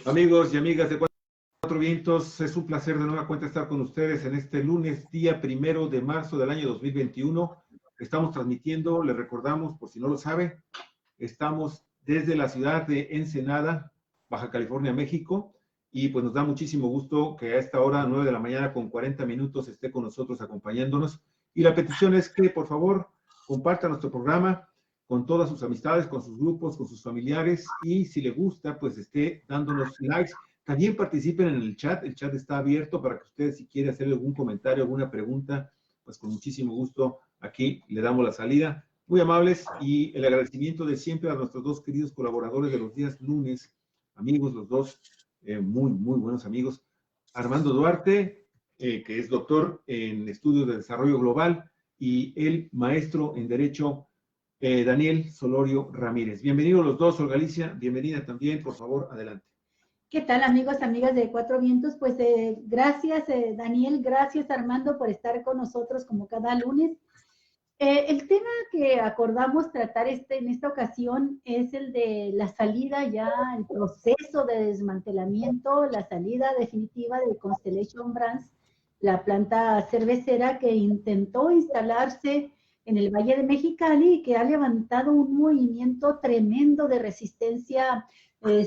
Amigos y amigas de Cuatro Vientos, es un placer de nueva cuenta estar con ustedes en este lunes, día 1 de marzo del año 2021. Estamos transmitiendo, les recordamos, por si no lo sabe, estamos desde la ciudad de Ensenada, Baja California, México, y pues nos da muchísimo gusto que a esta hora, 9 de la mañana con 40 minutos, esté con nosotros acompañándonos. Y la petición es que, por favor, compartan nuestro programa con todas sus amistades, con sus grupos, con sus familiares, y si le gusta, pues esté dándonos likes. También participen en el chat está abierto para que ustedes, si quieren hacer algún comentario, alguna pregunta, pues con muchísimo gusto aquí le damos la salida. Muy amables, y el agradecimiento de siempre a nuestros dos queridos colaboradores de los días lunes, amigos los dos, muy buenos amigos. Armando Duarte, que es doctor en estudios de desarrollo global, y el maestro en Derecho, Daniel Solorio Ramírez. Bienvenidos los dos, Sol Galicia, bienvenida también, por favor, adelante. ¿Qué tal, amigos, amigas de Cuatro Vientos? Pues gracias, Daniel, gracias, Armando, por estar con nosotros como cada lunes. El tema que acordamos tratar en esta ocasión es el de la salida ya, el proceso de desmantelamiento, la salida definitiva de Constellation Brands, la planta cervecera que intentó instalarse en el Valle de Mexicali y que ha levantado un movimiento tremendo de resistencia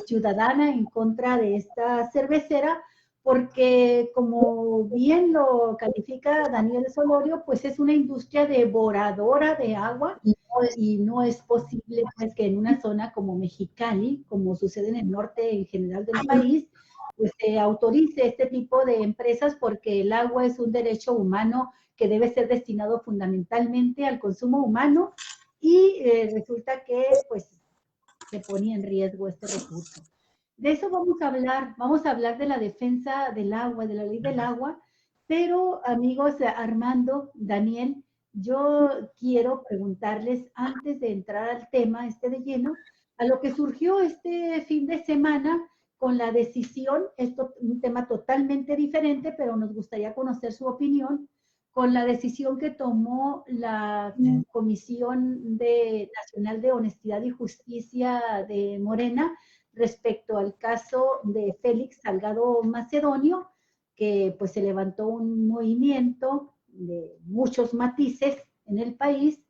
ciudadana en contra de esta cervecera, porque como bien lo califica Daniel Solorio, pues es una industria devoradora de agua y no es posible pues, que en una zona como Mexicali, como sucede en el norte en general del país, pues se autorice este tipo de empresas porque el agua es un derecho humano que debe ser destinado fundamentalmente al consumo humano y resulta que pues se ponía en riesgo este recurso. De eso vamos a hablar de la defensa del agua, de la ley del agua, pero amigos, Armando, Daniel, yo quiero preguntarles antes de entrar al tema de lleno, a lo que surgió este fin de semana con la decisión, esto un tema totalmente diferente, pero nos gustaría conocer su opinión, con la decisión que tomó la Comisión Nacional de Honestidad y Justicia de Morena respecto al caso de Félix Salgado Macedonio, que pues se levantó un movimiento de muchos matices en el país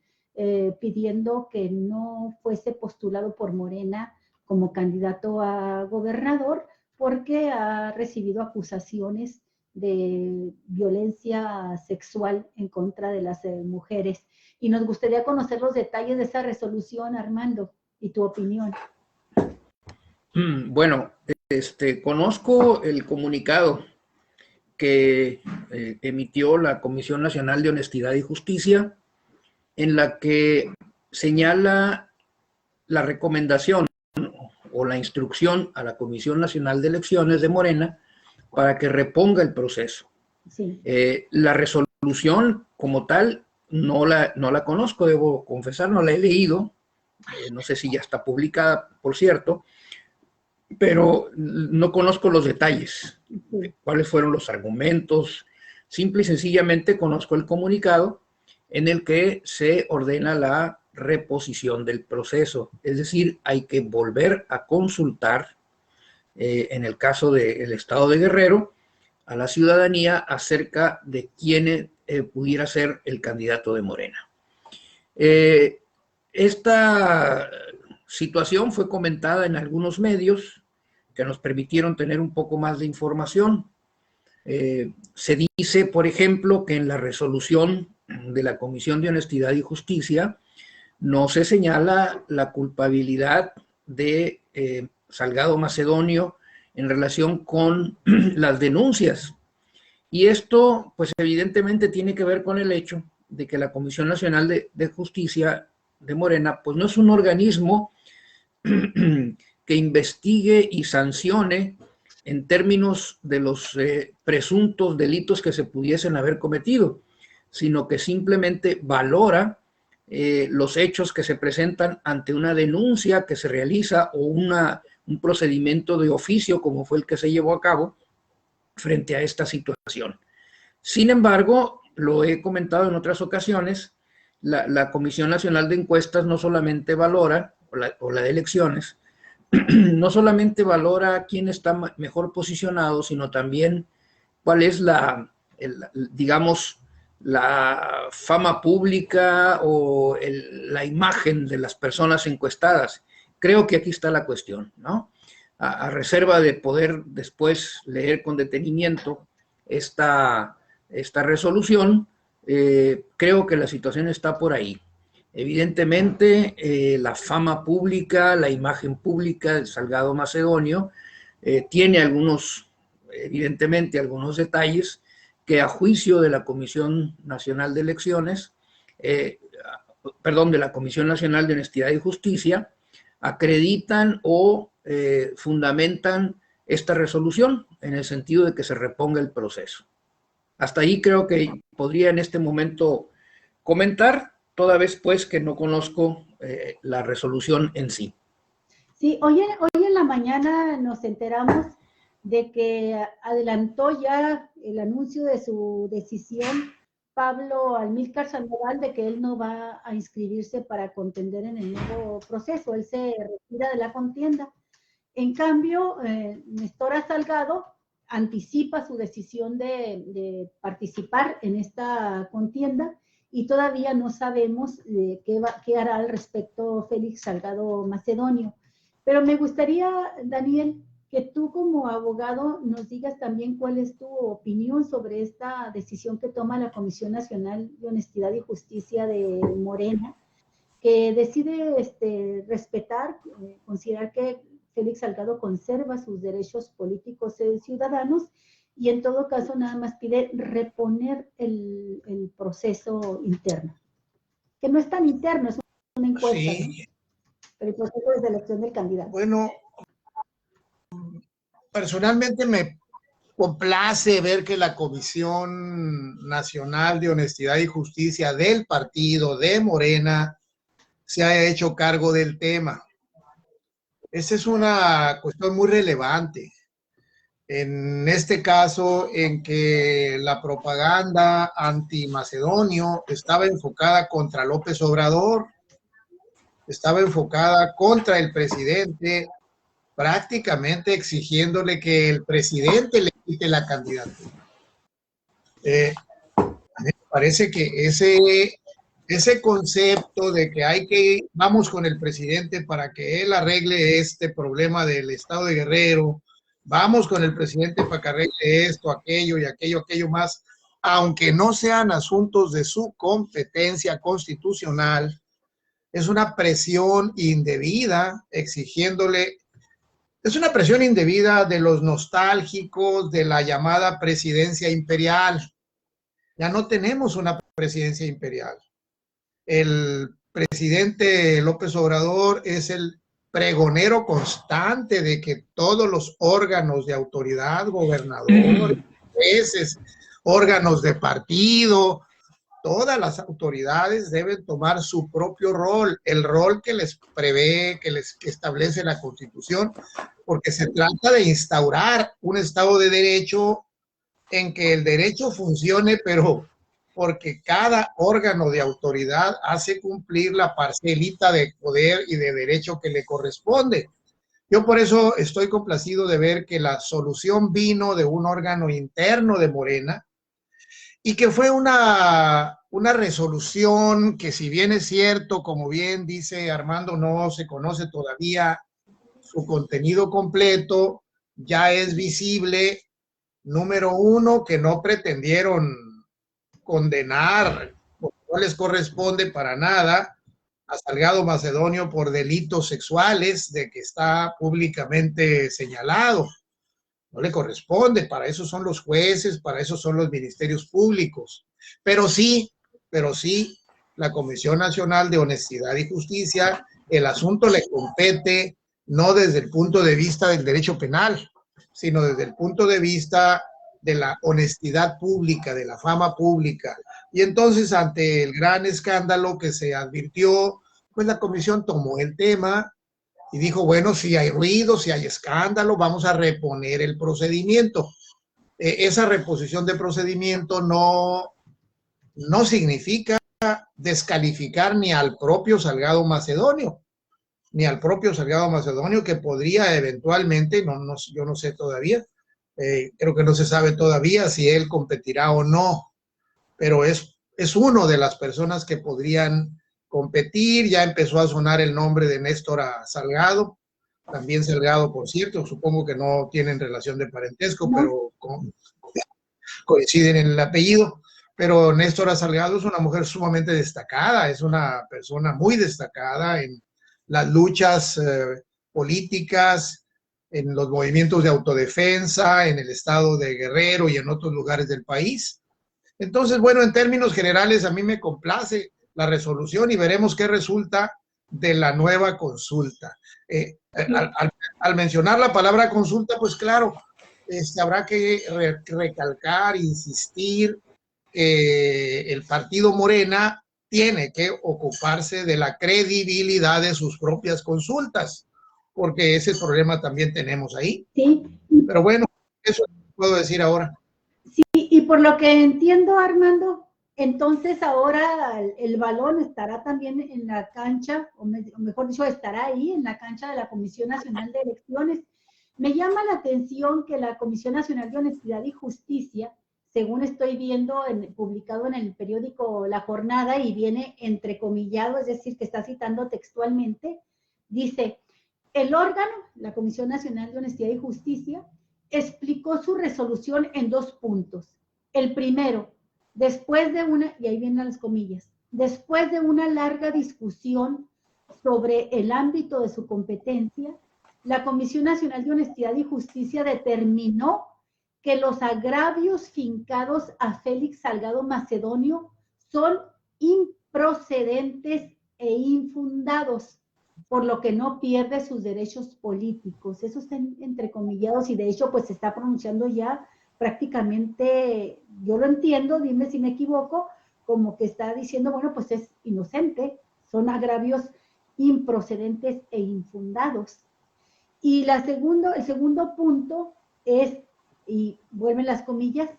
pidiendo que no fuese postulado por Morena como candidato a gobernador porque ha recibido acusaciones de violencia sexual en contra de las mujeres. Y nos gustaría conocer los detalles de esa resolución, Armando, y tu opinión. Bueno, conozco el comunicado que emitió la Comisión Nacional de Honestidad y Justicia, en la que señala la recomendación o la instrucción a la Comisión Nacional de Elecciones de Morena para que reponga el proceso. Sí. La resolución como tal no la conozco, debo confesar, no la he leído, no sé si ya está publicada, por cierto, pero no conozco los detalles, cuáles fueron los argumentos. Simple y sencillamente conozco el comunicado en el que se ordena la reposición del proceso, es decir, hay que volver a consultar, en el caso del estado de Guerrero, a la ciudadanía acerca de quién pudiera ser el candidato de Morena. Esta situación fue comentada en algunos medios que nos permitieron tener un poco más de información. Se dice, por ejemplo, que en la resolución de la Comisión de Honestidad y Justicia no se señala la culpabilidad de Salgado Macedonio en relación con las denuncias. Y esto, pues evidentemente tiene que ver con el hecho de que la Comisión Nacional de Justicia de Morena, pues no es un organismo que investigue y sancione en términos de los presuntos delitos que se pudiesen haber cometido, sino que simplemente valora los hechos que se presentan ante una denuncia que se realiza o un procedimiento de oficio como fue el que se llevó a cabo frente a esta situación. Sin embargo, lo he comentado en otras ocasiones, la Comisión Nacional de Encuestas no solamente valora, o la de elecciones, no solamente valora quién está mejor posicionado, sino también cuál es digamos, la fama pública o la imagen de las personas encuestadas. Creo que aquí está la cuestión, ¿no? A reserva de poder después leer con detenimiento esta resolución, creo que la situación está por ahí. Evidentemente, la fama pública, la imagen pública de Salgado Macedonio tiene evidentemente, algunos detalles que a juicio de la Comisión Nacional de Elecciones, de la Comisión Nacional de Honestidad y Justicia, acreditan o fundamentan esta resolución en el sentido de que se reponga el proceso. Hasta ahí creo que podría en este momento comentar, toda vez pues que no conozco la resolución en sí. Sí, hoy en la mañana nos enteramos de que adelantó ya el anuncio de su decisión Pablo Amílcar Sandoval de que él no va a inscribirse para contender en el nuevo proceso, él se retira de la contienda. En cambio, Nestora Salgado anticipa su decisión de participar en esta contienda y todavía no sabemos qué hará al respecto Félix Salgado Macedonio. Pero me gustaría, Daniel, que tú como abogado nos digas también cuál es tu opinión sobre esta decisión que toma la Comisión Nacional de Honestidad y Justicia de Morena, que decide respetar, considerar que Félix Salgado conserva sus derechos políticos ciudadanos y en todo caso nada más pide reponer el proceso interno, que no es tan interno, es una encuesta, Sí. ¿no? Pero el proceso de selección del candidato. Bueno, personalmente me complace ver que la Comisión Nacional de Honestidad y Justicia del partido de Morena se haya hecho cargo del tema. Esa es una cuestión muy relevante. En este caso, en que la propaganda anti-macedonio estaba enfocada contra López Obrador, estaba enfocada contra el presidente, prácticamente exigiéndole que el presidente le quite la candidatura. A mí me parece que ese concepto de que vamos con el presidente para que él arregle este problema del estado de Guerrero, vamos con el presidente para que arregle esto, aquello y aquello más, aunque no sean asuntos de su competencia constitucional, es una presión indebida exigiéndole. Es una presión indebida de los nostálgicos de la llamada presidencia imperial. Ya no tenemos una presidencia imperial. El presidente López Obrador es el pregonero constante de que todos los órganos de autoridad, gobernadores, jueces, órganos de partido, todas las autoridades deben tomar su propio rol, el rol que les prevé, que establece la Constitución, porque se trata de instaurar un Estado de Derecho en que el derecho funcione, pero porque cada órgano de autoridad hace cumplir la parcelita de poder y de derecho que le corresponde. Yo por eso estoy complacido de ver que la solución vino de un órgano interno de Morena, y que fue una resolución que, si bien es cierto, como bien dice Armando, no se conoce todavía su contenido completo, ya es visible, número uno, que no pretendieron condenar, porque no les corresponde para nada, a Salgado Macedonio por delitos sexuales de que está públicamente señalado. No le corresponde, para eso son los jueces, para eso son los ministerios públicos. Pero sí, la Comisión Nacional de Honestidad y Justicia, el asunto le compete no desde el punto de vista del derecho penal, sino desde el punto de vista de la honestidad pública, de la fama pública. Y entonces, ante el gran escándalo que se advirtió, pues la comisión tomó el tema y dijo, bueno, si hay ruido, si hay escándalo, vamos a reponer el procedimiento. Esa reposición de procedimiento no significa descalificar ni al propio Salgado Macedonio, ni al propio Salgado Macedonio, que podría eventualmente, yo no sé todavía, creo que no se sabe todavía si él competirá o no, pero es uno de las personas que podrían competir. Ya empezó a sonar el nombre de Néstor Salgado, también Salgado, por cierto, supongo que no tienen relación de parentesco, No. pero coinciden en el apellido. Pero Néstor Salgado es una mujer sumamente destacada, es una persona muy destacada en las luchas políticas, en los movimientos de autodefensa, en el estado de Guerrero y en otros lugares del país. Entonces, bueno, en términos generales, a mí me complace la resolución y veremos qué resulta de la nueva consulta. Al mencionar la palabra consulta, pues claro, habrá que recalcar, insistir que el partido Morena tiene que ocuparse de la credibilidad de sus propias consultas, porque ese problema también tenemos ahí. Sí. Pero bueno, eso puedo decir ahora. Sí, y por lo que entiendo, Armando, entonces ahora el balón estará también en la cancha, o mejor dicho, estará ahí en la cancha de la Comisión Nacional de Elecciones. Me llama la atención que la Comisión Nacional de Honestidad y Justicia, según estoy viendo publicado en el periódico La Jornada, y viene entrecomillado, es decir, que está citando textualmente, dice, el órgano, la Comisión Nacional de Honestidad y Justicia, explicó su resolución en 2 puntos. El primero, después de una, y ahí vienen las comillas, después de una larga discusión sobre el ámbito de su competencia, la Comisión Nacional de Honestidad y Justicia determinó que los agravios fincados a Félix Salgado Macedonio son improcedentes e infundados, por lo que no pierde sus derechos políticos. Eso está entrecomillados y de hecho pues se está pronunciando ya prácticamente, yo lo entiendo, dime si me equivoco, como que está diciendo, bueno, pues es inocente, son agravios improcedentes e infundados. Y el segundo punto es, y vuelven las comillas,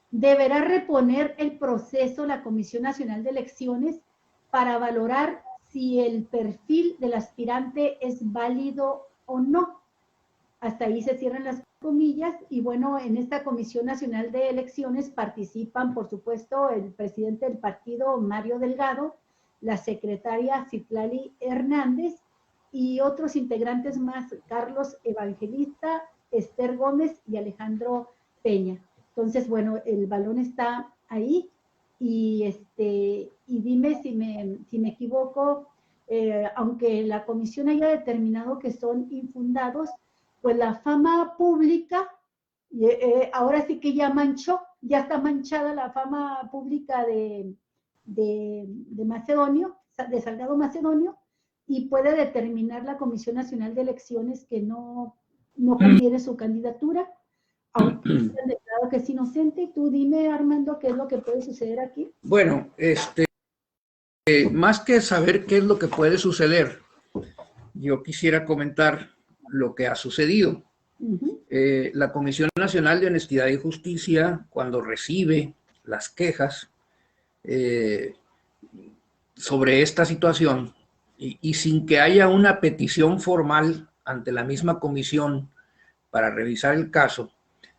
deberá reponer el proceso la Comisión Nacional de Elecciones para valorar si el perfil del aspirante es válido o no. Hasta ahí se cierran las comillas y bueno, en esta Comisión Nacional de Elecciones participan, por supuesto, el presidente del partido, Mario Delgado, la secretaria Citlali Hernández y otros integrantes más, Carlos Evangelista, Esther Gómez y Alejandro Peña. Entonces, bueno, el balón está ahí y dime si me equivoco, aunque la comisión haya determinado que son infundados, pues la fama pública, ahora sí que ya manchó, ya está manchada la fama pública de Macedonio, de Salgado Macedonio, y puede determinar la Comisión Nacional de Elecciones que no conviene su candidatura, aunque han declarado que es inocente. Tú dime, Armando, ¿qué es lo que puede suceder aquí? Bueno, más que saber qué es lo que puede suceder, yo quisiera comentar lo que ha sucedido. La Comisión Nacional de Honestidad y Justicia, cuando recibe las quejas sobre esta situación y sin que haya una petición formal ante la misma comisión para revisar el caso,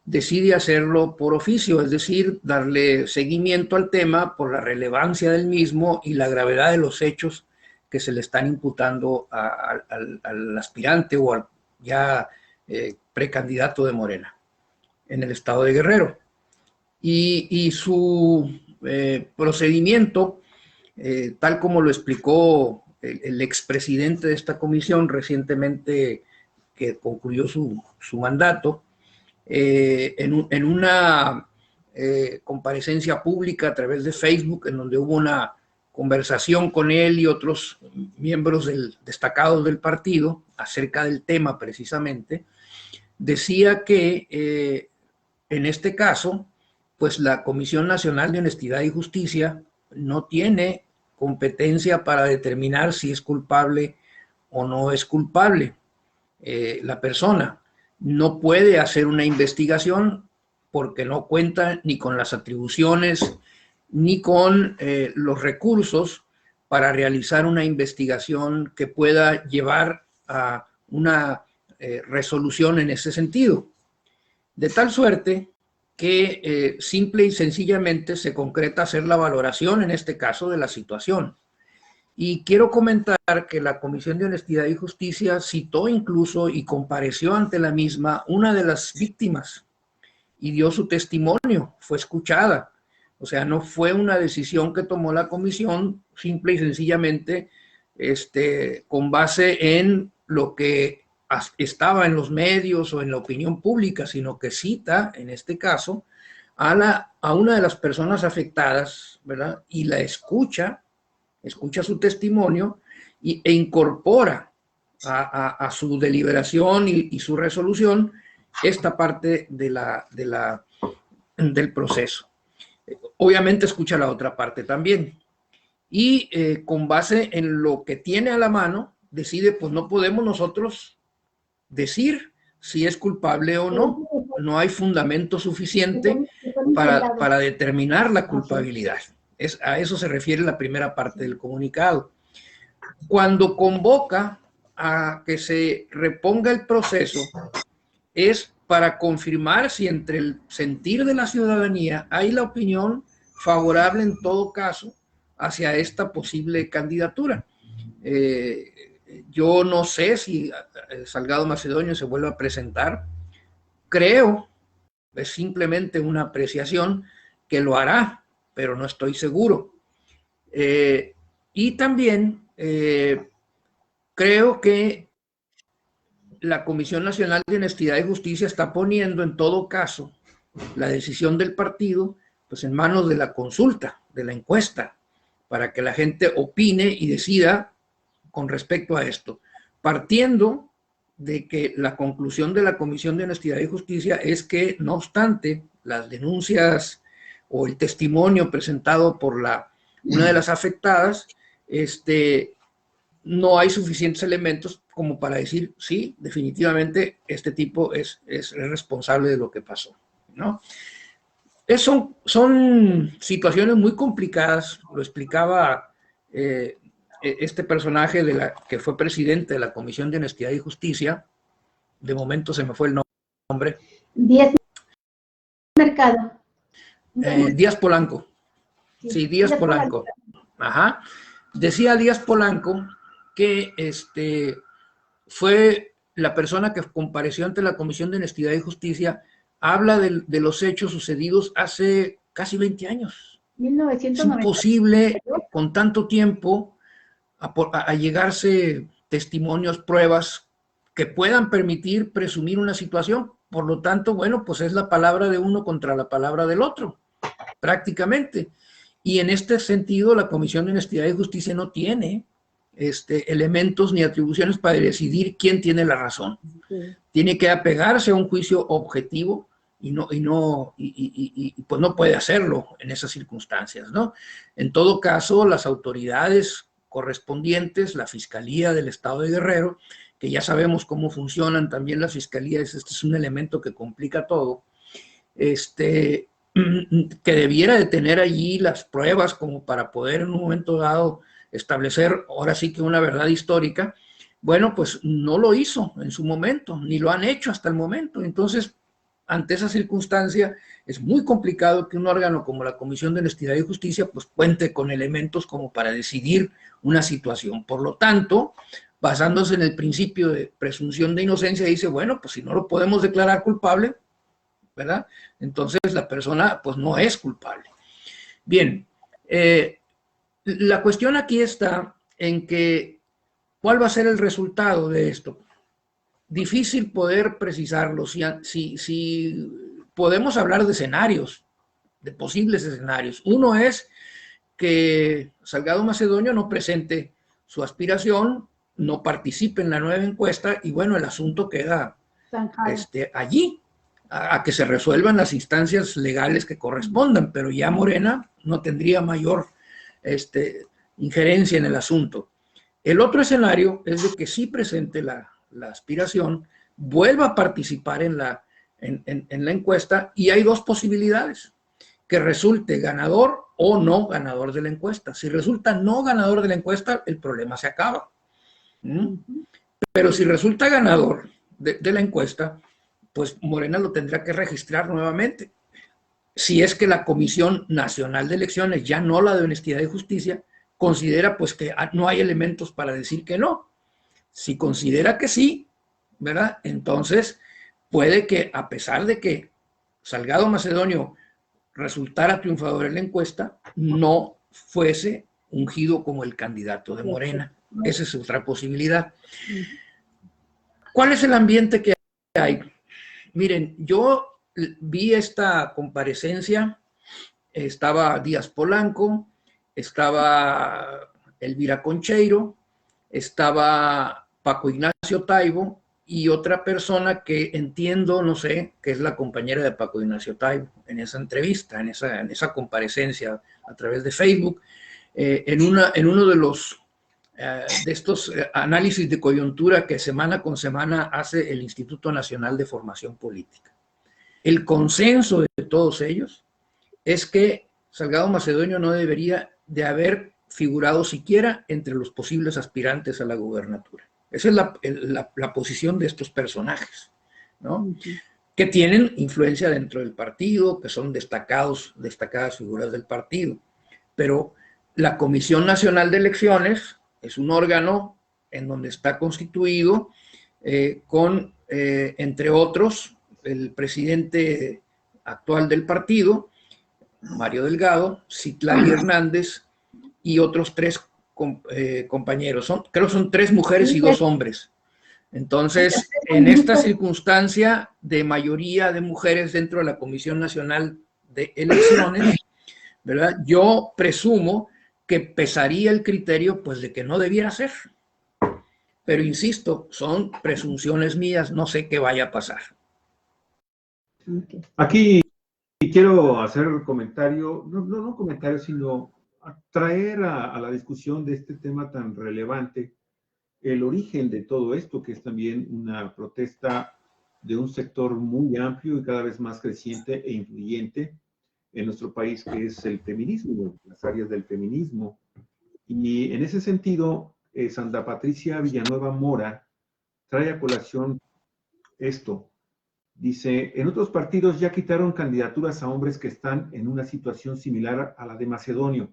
decide hacerlo por oficio, es decir, darle seguimiento al tema por la relevancia del mismo y la gravedad de los hechos que se le están imputando al aspirante o al ya precandidato de Morena en el estado de Guerrero. Y su procedimiento, tal como lo explicó el expresidente de esta comisión recientemente que concluyó su mandato, en una comparecencia pública a través de Facebook, en donde hubo una conversación con él y otros miembros destacados del partido acerca del tema precisamente, decía que en este caso, pues la Comisión Nacional de Honestidad y Justicia no tiene competencia para determinar si es culpable o no es culpable la persona. No puede hacer una investigación porque no cuenta ni con las atribuciones ni con los recursos para realizar una investigación que pueda llevar a una resolución en ese sentido. De tal suerte que simple y sencillamente se concreta hacer la valoración, en este caso, de la situación. Y quiero comentar que la Comisión de Honestidad y Justicia citó incluso y compareció ante la misma una de las víctimas y dio su testimonio, fue escuchada. O sea, no fue una decisión que tomó la comisión simple y sencillamente con base en lo que estaba en los medios o en la opinión pública, sino que cita, en este caso, a una de las personas afectadas, ¿verdad? Y la escucha su testimonio e incorpora a su deliberación y su resolución esta parte del proceso. Obviamente escucha la otra parte también. Y con base en lo que tiene a la mano, decide, pues no podemos nosotros decir si es culpable o no. No hay fundamento suficiente para determinar la culpabilidad. A eso se refiere la primera parte del comunicado. Cuando convoca a que se reponga el proceso, es para confirmar si entre el sentir de la ciudadanía hay la opinión favorable en todo caso hacia esta posible candidatura. Yo no sé si Salgado Macedonio se vuelve a presentar. Creo, es simplemente una apreciación, que lo hará, pero no estoy seguro. Y también creo que la Comisión Nacional de Honestidad y Justicia está poniendo en todo caso la decisión del partido pues en manos de la consulta, de la encuesta, para que la gente opine y decida con respecto a esto, partiendo de que la conclusión de la Comisión de Honestidad y Justicia es que, no obstante, las denuncias o el testimonio presentado por una de las afectadas, no hay suficientes elementos como para decir, sí, definitivamente este tipo es responsable de lo que pasó, ¿no? Son situaciones muy complicadas, lo explicaba este personaje que fue presidente de la Comisión de Honestidad y Justicia, de momento se me fue el nombre. Díaz Mercado. Díaz Polanco. Sí, Díaz Polanco. Ajá. Decía Díaz Polanco que fue la persona que compareció ante la Comisión de Honestidad y Justicia, habla de los hechos sucedidos hace casi 20 años. 1990. Es imposible con tanto tiempo a llegarse testimonios, pruebas que puedan permitir presumir una situación. Por lo tanto, bueno, pues es la palabra de uno contra la palabra del otro, prácticamente. Y en este sentido, la Comisión de Honestidad y Justicia no tiene elementos ni atribuciones para decidir quién tiene la razón. Sí. Tiene que apegarse a un juicio objetivo y pues no puede hacerlo en esas circunstancias, ¿no? En todo caso, las autoridades correspondientes, la Fiscalía del Estado de Guerrero, que ya sabemos cómo funcionan también las fiscalías, este es un elemento que complica todo, que debiera de tener allí las pruebas como para poder en un momento dado establecer ahora sí que una verdad histórica. Bueno, pues no lo hizo en su momento, ni lo han hecho hasta el momento. Entonces, ante esa circunstancia, es muy complicado que un órgano como la Comisión de Honestidad y Justicia pues cuente con elementos como para decidir una situación. Por lo tanto, basándose en el principio de presunción de inocencia, dice, bueno, pues si no lo podemos declarar culpable, ¿verdad? Entonces la persona pues no es culpable. Bien, la cuestión aquí está en que, ¿cuál va a ser el resultado de esto? Difícil poder precisarlo. Si podemos hablar de escenarios, de posibles escenarios. Uno es que Salgado Macedonio no presente su aspiración, no participe en la nueva encuesta y bueno, el asunto queda allí, a que se resuelvan las instancias legales que correspondan, pero ya Morena no tendría mayor injerencia en el asunto. El otro escenario es de que sí presente la aspiración, vuelva a participar en la encuesta y hay dos posibilidades, que resulte ganador o no ganador de la encuesta. Si resulta no ganador de la encuesta, el problema se acaba. Pero si resulta ganador de la encuesta, pues Morena lo tendrá que registrar nuevamente. Si es que la Comisión Nacional de Elecciones, ya no la de Honestidad y Justicia, considera pues que no hay elementos para decir que no. Si considera que sí, ¿verdad? Entonces puede que, a pesar de que Salgado Macedonio resultara triunfador en la encuesta, no fuese ungido como el candidato de Morena. Esa es otra posibilidad. ¿Cuál es el ambiente que hay? Miren, yo vi esta comparecencia, estaba Díaz Polanco, estaba Elvira Concheiro, estaba Paco Ignacio Taibo y otra persona que entiendo, no sé, que es la compañera de Paco Ignacio Taibo en esa entrevista, en esa comparecencia a través de Facebook, en uno de estos análisis de coyuntura que semana con semana hace el Instituto Nacional de Formación Política. El consenso de todos ellos es que Salgado Macedonio no debería de haber figurado siquiera entre los posibles aspirantes a la gubernatura. Esa es la posición de estos personajes, ¿no? Que tienen influencia dentro del partido, que son destacadas figuras del partido. Pero la Comisión Nacional de Elecciones es un órgano en donde está constituido con, entre otros, el presidente actual del partido, Mario Delgado, Citlali Hernández y otros 3 compañeros. Creo que son 3 mujeres y 2 hombres. Entonces, en esta circunstancia de mayoría de mujeres dentro de la Comisión Nacional de Elecciones, ¿verdad? Yo presumo que pesaría el criterio, pues, de que no debiera ser. Pero insisto, son presunciones mías, no sé qué vaya a pasar. Aquí quiero hacer un comentario, no un comentario, sino traer a la discusión de este tema tan relevante el origen de todo esto, que es también una protesta de un sector muy amplio y cada vez más creciente e influyente en nuestro país, que es el feminismo, las áreas del feminismo. Y en ese sentido, Sandra Patricia Villanueva Mora trae a colación esto. Dice, en otros partidos ya quitaron candidaturas a hombres que están en una situación similar a la de Macedonio.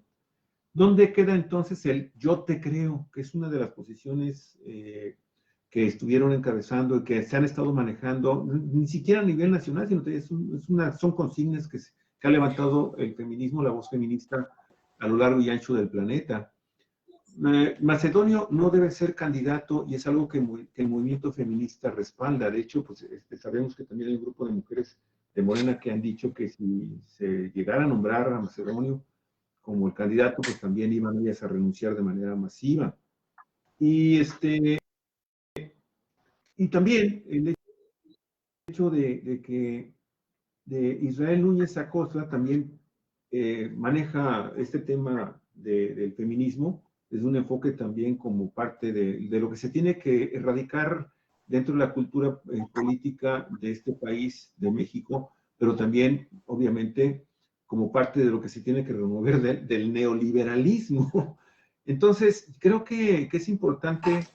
¿Dónde queda entonces el yo te creo? Que es una de las posiciones que estuvieron encabezando y que se han estado manejando, ni siquiera a nivel nacional, sino son consignas que ha levantado el feminismo, la voz feminista a lo largo y ancho del planeta. Macedonio no debe ser candidato y es algo que el movimiento feminista respalda. De hecho, pues sabemos que también hay un grupo de mujeres de Morena que han dicho que si se llegara a nombrar a Macedonio como el candidato, pues también iban ellas a renunciar de manera masiva. Y también el hecho de que Israel Núñez Acosta también maneja este tema del feminismo desde un enfoque también como parte de lo que se tiene que erradicar dentro de la cultura política de este país, de México, pero también, obviamente, como parte de lo que se tiene que remover del neoliberalismo. Entonces, creo que es importante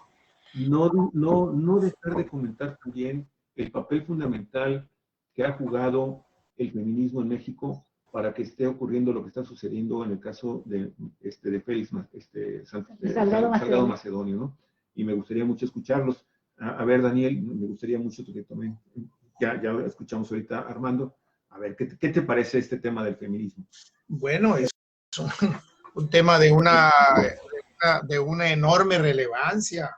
no dejar de comentar también el papel fundamental que ha jugado el feminismo en México para que esté ocurriendo lo que está sucediendo en el caso de Félix Salgado Macedonio, ¿no? Y me gustaría mucho escucharlos. A ver, Daniel, me gustaría mucho que también, ya escuchamos ahorita a Armando. A ver, ¿qué te parece este tema del feminismo? Bueno, es un tema de una enorme relevancia.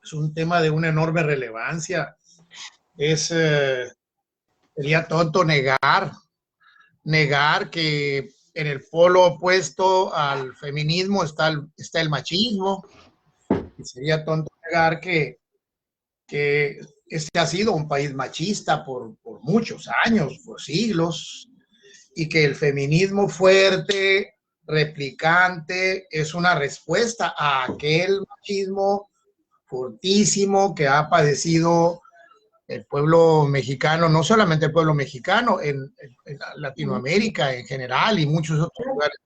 Es un tema de una enorme relevancia. Sería tonto negar que en el polo opuesto al feminismo está el machismo. Y sería tonto negar que este ha sido un país machista por muchos años, por siglos, y que el feminismo fuerte, replicante, es una respuesta a aquel machismo fortísimo que ha padecido el pueblo mexicano, no solamente el pueblo mexicano, en Latinoamérica en general y muchos otros lugares.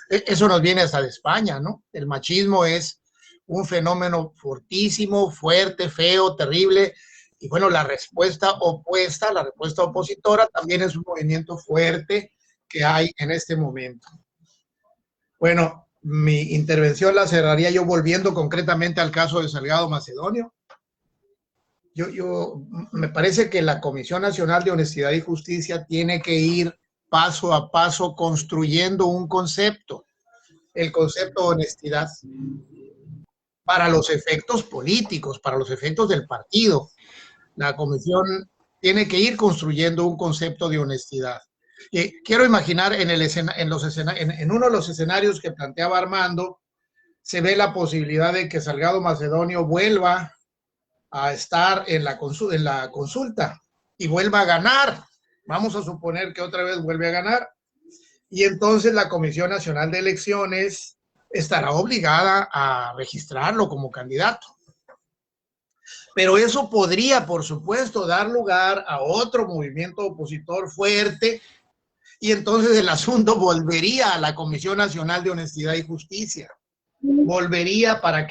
Eso nos viene hasta de España, ¿no? El machismo es un fenómeno fortísimo, fuerte, feo, terrible. Y bueno, la respuesta opuesta, la respuesta opositora, también es un movimiento fuerte que hay en este momento. Bueno, mi intervención la cerraría yo volviendo concretamente al caso de Salgado Macedonio. Me parece que la Comisión Nacional de Honestidad y Justicia tiene que ir paso a paso construyendo un concepto, el concepto de honestidad, para los efectos políticos, para los efectos del partido. La comisión tiene que ir construyendo un concepto de honestidad. Quiero imaginar en uno de los escenarios que planteaba Armando, se ve la posibilidad de que Salgado Macedonio vuelva a estar en la consulta y vuelva a ganar. Vamos a suponer que otra vez vuelve a ganar. Y entonces la Comisión Nacional de Elecciones estará obligada a registrarlo como candidato. Pero eso podría, por supuesto, dar lugar a otro movimiento opositor fuerte y entonces el asunto volvería a la Comisión Nacional de Honestidad y Justicia. Volvería para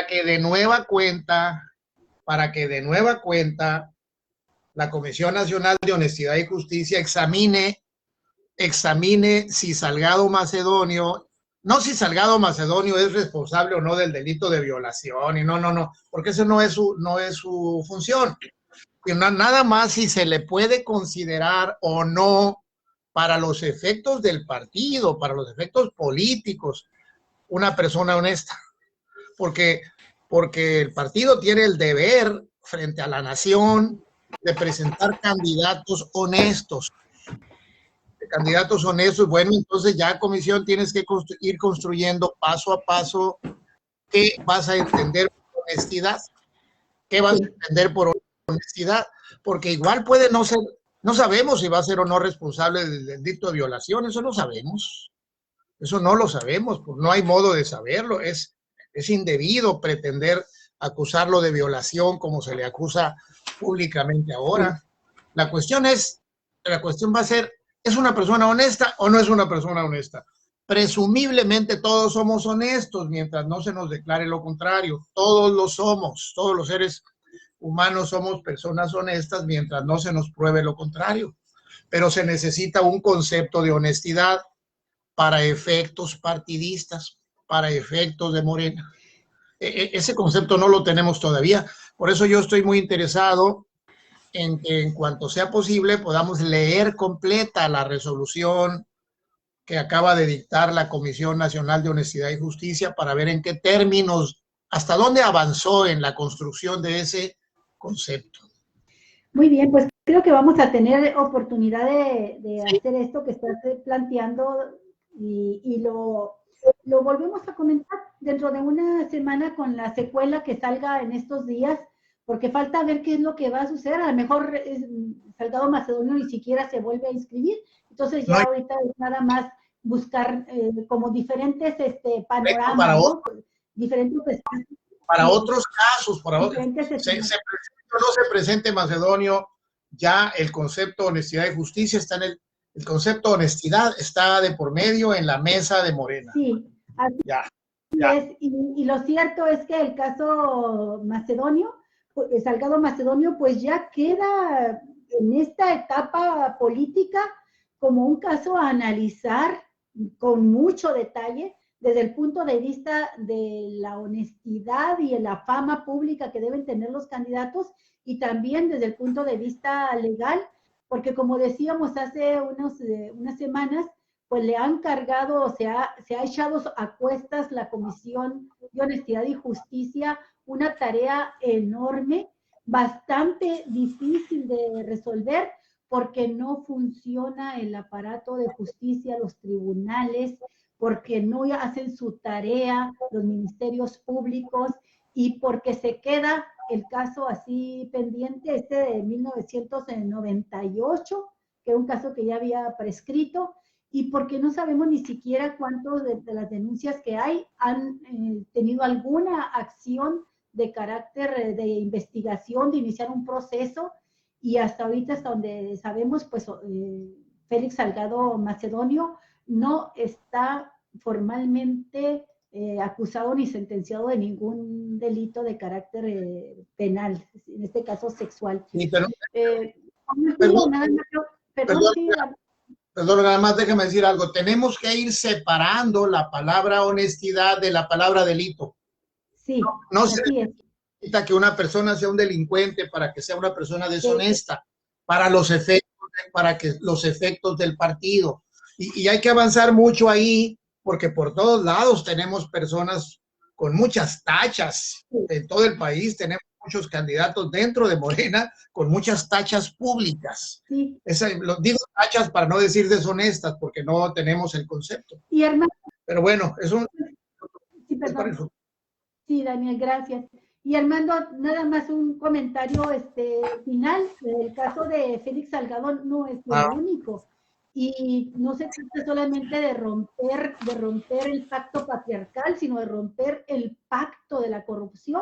que de nueva cuenta la Comisión Nacional de Honestidad y Justicia examine si Salgado Macedonio, no si Salgado Macedonio es responsable o no del delito de violación, y no, porque eso no es su función. Nada más si se le puede considerar o no para los efectos del partido, para los efectos políticos, una persona honesta. Porque el partido tiene el deber frente a la nación de presentar candidatos honestos. Bueno, entonces ya comisión tienes que ir construyendo paso a paso qué vas a entender por honestidad, porque igual puede no ser, no sabemos si va a ser o no responsable del delito de violación, eso no sabemos, eso no lo sabemos, pues no hay modo de saberlo, es indebido pretender acusarlo de violación como se le acusa públicamente ahora. La cuestión va a ser, ¿es una persona honesta o no es una persona honesta? Presumiblemente todos somos honestos mientras no se nos declare lo contrario. Todos lo somos, todos los seres humanos somos personas honestas mientras no se nos pruebe lo contrario. Pero se necesita un concepto de honestidad para efectos partidistas, para efectos de Morena. Ese concepto no lo tenemos todavía. Por eso yo estoy muy interesado en que en cuanto sea posible podamos leer completa la resolución que acaba de dictar la Comisión Nacional de Honestidad y Justicia para ver en qué términos, hasta dónde avanzó en la construcción de ese concepto. Muy bien, pues creo que vamos a tener oportunidad de hacer esto que estás planteando y lo volvemos a comentar dentro de una semana con la secuela que salga en estos días, porque falta ver qué es lo que va a suceder. A lo mejor Salgado Macedonio ni siquiera se vuelve a inscribir, entonces ya ahorita es nada más buscar como diferentes panoramas, para ¿no? Diferentes para otros casos, para otros. No se presente Macedonio, ya el concepto de honestidad y justicia está en el concepto de honestidad está de por medio en la mesa de Morena. Sí, así es. Y lo cierto es que el caso Macedonio, Salgado Macedonio, pues ya queda en esta etapa política como un caso a analizar con mucho detalle desde el punto de vista de la honestidad y la fama pública que deben tener los candidatos y también desde el punto de vista legal, porque como decíamos hace unas semanas, pues le han cargado, se ha echado a cuestas la Comisión de Honestidad y Justicia, una tarea enorme, bastante difícil de resolver, porque no funciona el aparato de justicia, los tribunales, porque no hacen su tarea los ministerios públicos y porque se queda el caso así pendiente, de 1998, que era un caso que ya había prescrito, y porque no sabemos ni siquiera cuántos de las denuncias que hay han tenido alguna acción de carácter de investigación, de iniciar un proceso, y hasta ahorita, hasta donde sabemos, pues Félix Salgado Macedonio no está formalmente acusado ni sentenciado de ningún delito de carácter penal, en este caso sexual. Sí, pero, perdón, nada más déjame decir algo. Tenemos que ir separando la palabra honestidad de la palabra delito. Sí, no se necesita que una persona sea un delincuente para que sea una persona deshonesta, para los efectos del partido. Y hay que avanzar mucho ahí, porque por todos lados tenemos personas con muchas tachas. En todo el país tenemos muchos candidatos dentro de Morena con muchas tachas públicas. Sí. Digo tachas para no decir deshonestas, porque no tenemos el concepto. Y hermano, pero bueno, es un... Sí, perdón. Sí, Daniel, gracias. Y Armando, nada más un comentario final. El caso de Félix Salgado no es lo único. Y no se trata solamente de romper el pacto patriarcal, sino de romper el pacto de la corrupción,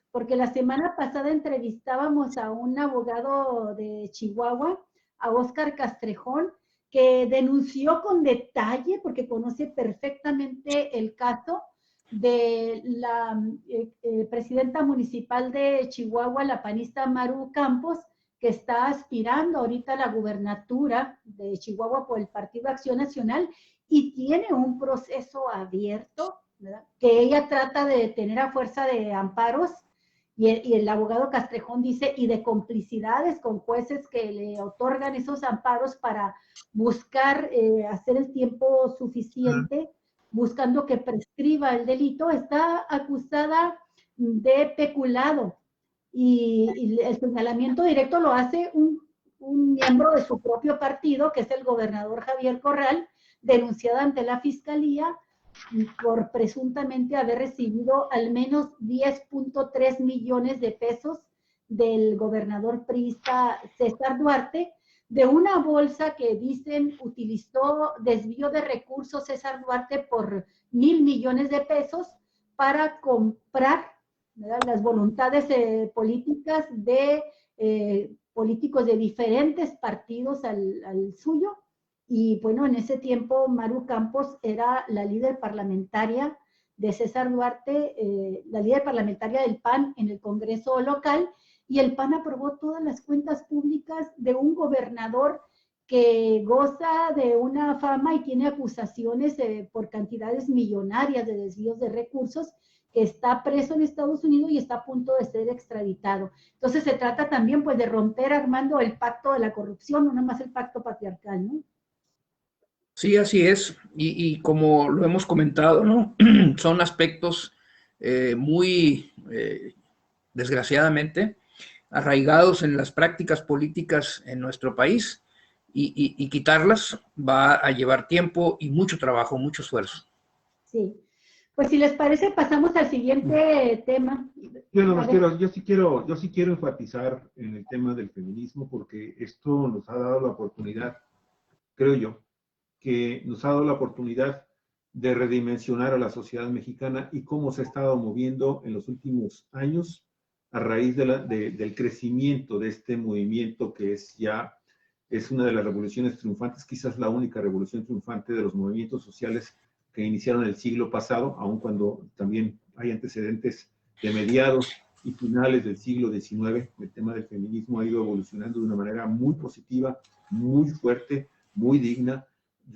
porque la semana pasada entrevistábamos a un abogado de Chihuahua, a Óscar Castrejón, que denunció con detalle, porque conoce perfectamente el caso, de la presidenta municipal de Chihuahua, la panista Maru Campos, que está aspirando ahorita a la gubernatura de Chihuahua por el Partido Acción Nacional, y tiene un proceso abierto, ¿verdad?, que ella trata de detener a fuerza de amparos, y el abogado Castrejón dice, y de complicidades con jueces que le otorgan esos amparos para buscar hacer el tiempo suficiente, buscando que prescriba el delito. Está acusada de peculado, y el señalamiento directo lo hace un miembro de su propio partido, que es el gobernador Javier Corral, denunciada ante la fiscalía por presuntamente haber recibido al menos 10.3 millones de pesos del gobernador priista César Duarte, de una bolsa que dicen utilizó desvío de recursos César Duarte por 1,000 millones de pesos para comprar, ¿verdad?, las voluntades políticas de políticos de diferentes partidos al suyo. Y bueno, en ese tiempo Maru Campos era la líder parlamentaria de César Duarte, la líder parlamentaria del PAN en el Congreso local, y el PAN aprobó todas las cuentas públicas de un gobernador que goza de una fama y tiene acusaciones por cantidades millonarias de desvíos de recursos, que está preso en Estados Unidos y está a punto de ser extraditado. Entonces se trata también, pues, de romper, Armando, el pacto de la corrupción, no nada más el pacto patriarcal, ¿no? Sí, así es. Y como lo hemos comentado, ¿no? Son aspectos muy, desgraciadamente, arraigados en las prácticas políticas en nuestro país, y quitarlas va a llevar tiempo y mucho trabajo, mucho esfuerzo. Sí. Pues si les parece, pasamos al siguiente tema. Yo sí quiero enfatizar en el tema del feminismo, porque esto nos ha dado la oportunidad, creo yo, que nos ha dado la oportunidad de redimensionar a la sociedad mexicana y cómo se ha estado moviendo en los últimos años a raíz del crecimiento de este movimiento, que es una de las revoluciones triunfantes, quizás la única revolución triunfante de los movimientos sociales que iniciaron el siglo pasado, aun cuando también hay antecedentes de mediados y finales del siglo XIX. El tema del feminismo ha ido evolucionando de una manera muy positiva, muy fuerte, muy digna.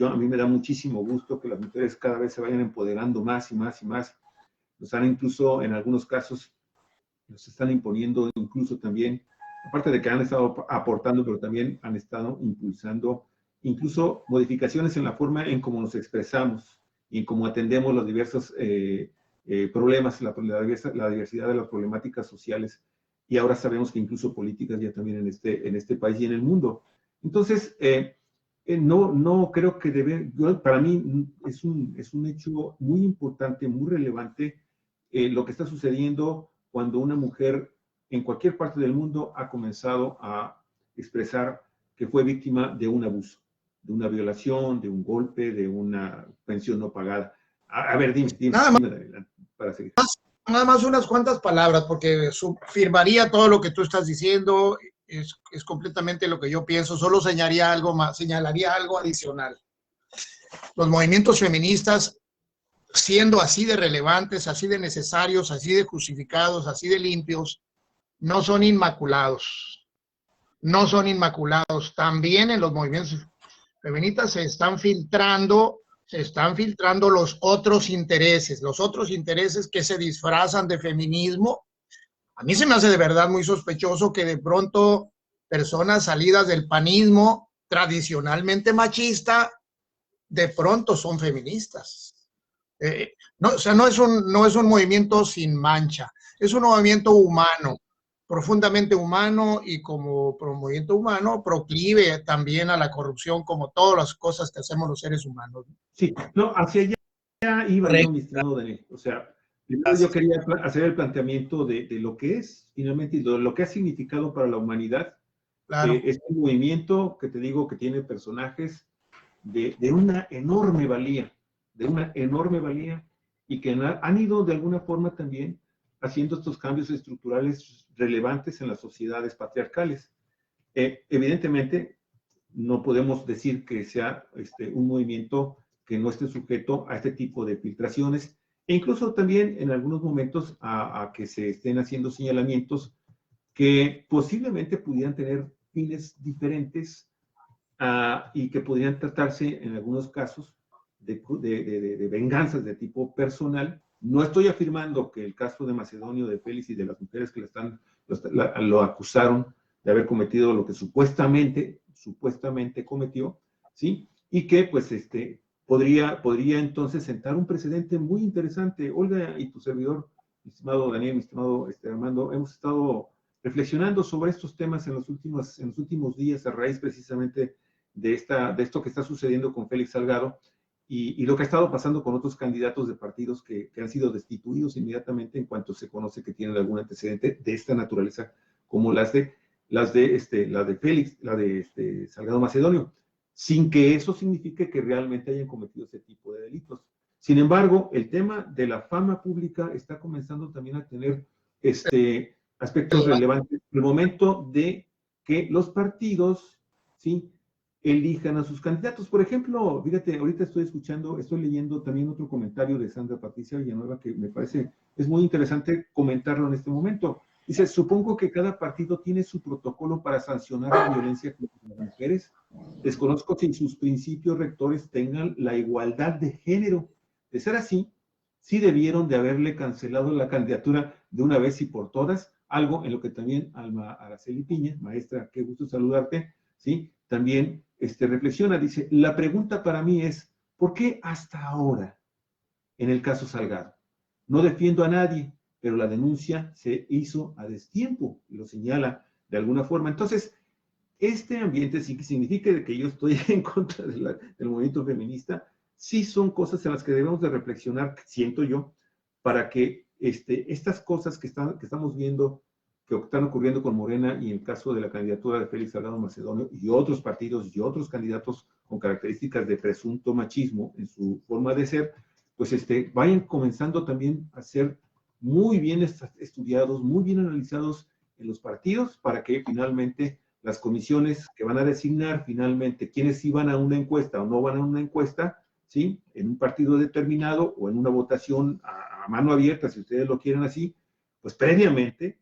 A mí me da muchísimo gusto que las mujeres cada vez se vayan empoderando más y más y más. Nos han incluso, en algunos casos, nos están imponiendo incluso también, aparte de que han estado aportando, pero también han estado impulsando incluso modificaciones en la forma en cómo nos expresamos y en cómo atendemos los diversos problemas, la diversidad de las problemáticas sociales, y ahora sabemos que incluso políticas ya también en este país y en el mundo. Entonces, no creo que para mí es un hecho muy importante, muy relevante, lo que está sucediendo cuando una mujer en cualquier parte del mundo ha comenzado a expresar que fue víctima de un abuso, de una violación, de un golpe, de una pensión no pagada. A ver, dime, Nada más, adelante, para seguir. nada más unas cuantas palabras, porque firmaría todo lo que tú estás diciendo, es completamente lo que yo pienso, solo señalaría algo adicional. Los movimientos feministas, siendo así de relevantes, así de necesarios, así de justificados, así de limpios, no son inmaculados. No son inmaculados. También en los movimientos feministas se están filtrando los otros intereses que se disfrazan de feminismo. A mí se me hace de verdad muy sospechoso que de pronto personas salidas del panismo tradicionalmente machista, de pronto son feministas. No, o sea, no es un movimiento sin mancha, es un movimiento humano, profundamente humano, y como movimiento humano proclive también a la corrupción, como todas las cosas que hacemos los seres humanos. Sí, no, hacia allá iba yo, mi estimado Daniel. O sea, primero yo quería hacer el planteamiento de lo que es finalmente y lo que ha significado para la humanidad. Claro. Es un movimiento que te digo que tiene personajes de una enorme valía, y que han ido de alguna forma también haciendo estos cambios estructurales relevantes en las sociedades patriarcales. Evidentemente, no podemos decir que sea un movimiento que no esté sujeto a este tipo de filtraciones, e incluso también en algunos momentos a que se estén haciendo señalamientos que posiblemente pudieran tener fines diferentes y que podrían tratarse en algunos casos de venganzas de tipo personal. No estoy afirmando que el caso de Macedonio, de Félix y de las mujeres que lo acusaron de haber cometido lo que supuestamente cometió, ¿sí? Y que pues podría entonces sentar un precedente muy interesante. Olga y tu servidor, mi estimado Daniel, mi estimado Armando, hemos estado reflexionando sobre estos temas en los últimos días a raíz precisamente de esto que está sucediendo con Félix Salgado y lo que ha estado pasando con otros candidatos de partidos que han sido destituidos inmediatamente en cuanto se conoce que tienen algún antecedente de esta naturaleza, como la de Félix, la de Salgado Macedonio, sin que eso signifique que realmente hayan cometido ese tipo de delitos. Sin embargo, el tema de la fama pública está comenzando también a tener aspectos relevantes en el momento de que los partidos, ¿sí?, elijan a sus candidatos. Por ejemplo, fíjate, ahorita estoy leyendo también otro comentario de Sandra Patricia Villanueva que me parece es muy interesante comentarlo en este momento. Dice, supongo que cada partido tiene su protocolo para sancionar la violencia contra las mujeres. Desconozco si sus principios rectores tengan la igualdad de género. De ser así, sí debieron de haberle cancelado la candidatura de una vez y por todas, algo en lo que también Alma Araceli Piña, maestra, qué gusto saludarte, ¿sí?, también reflexiona. Dice, la pregunta para mí es, ¿por qué hasta ahora, en el caso Salgado? No defiendo a nadie, pero la denuncia se hizo a destiempo, y lo señala de alguna forma. Entonces, este ambiente sí que significa que yo estoy en contra del movimiento feminista, sí son cosas en las que debemos de reflexionar, siento yo, para que estas cosas que estamos viendo, que están ocurriendo con Morena y en el caso de la candidatura de Félix Salgado Macedonio y otros partidos y otros candidatos con características de presunto machismo en su forma de ser, pues vayan comenzando también a ser muy bien estudiados, muy bien analizados en los partidos para que finalmente las comisiones que van a designar finalmente quiénes sí van a una encuesta o no van a una encuesta, ¿sí?, en un partido determinado o en una votación a mano abierta, si ustedes lo quieren así, pues previamente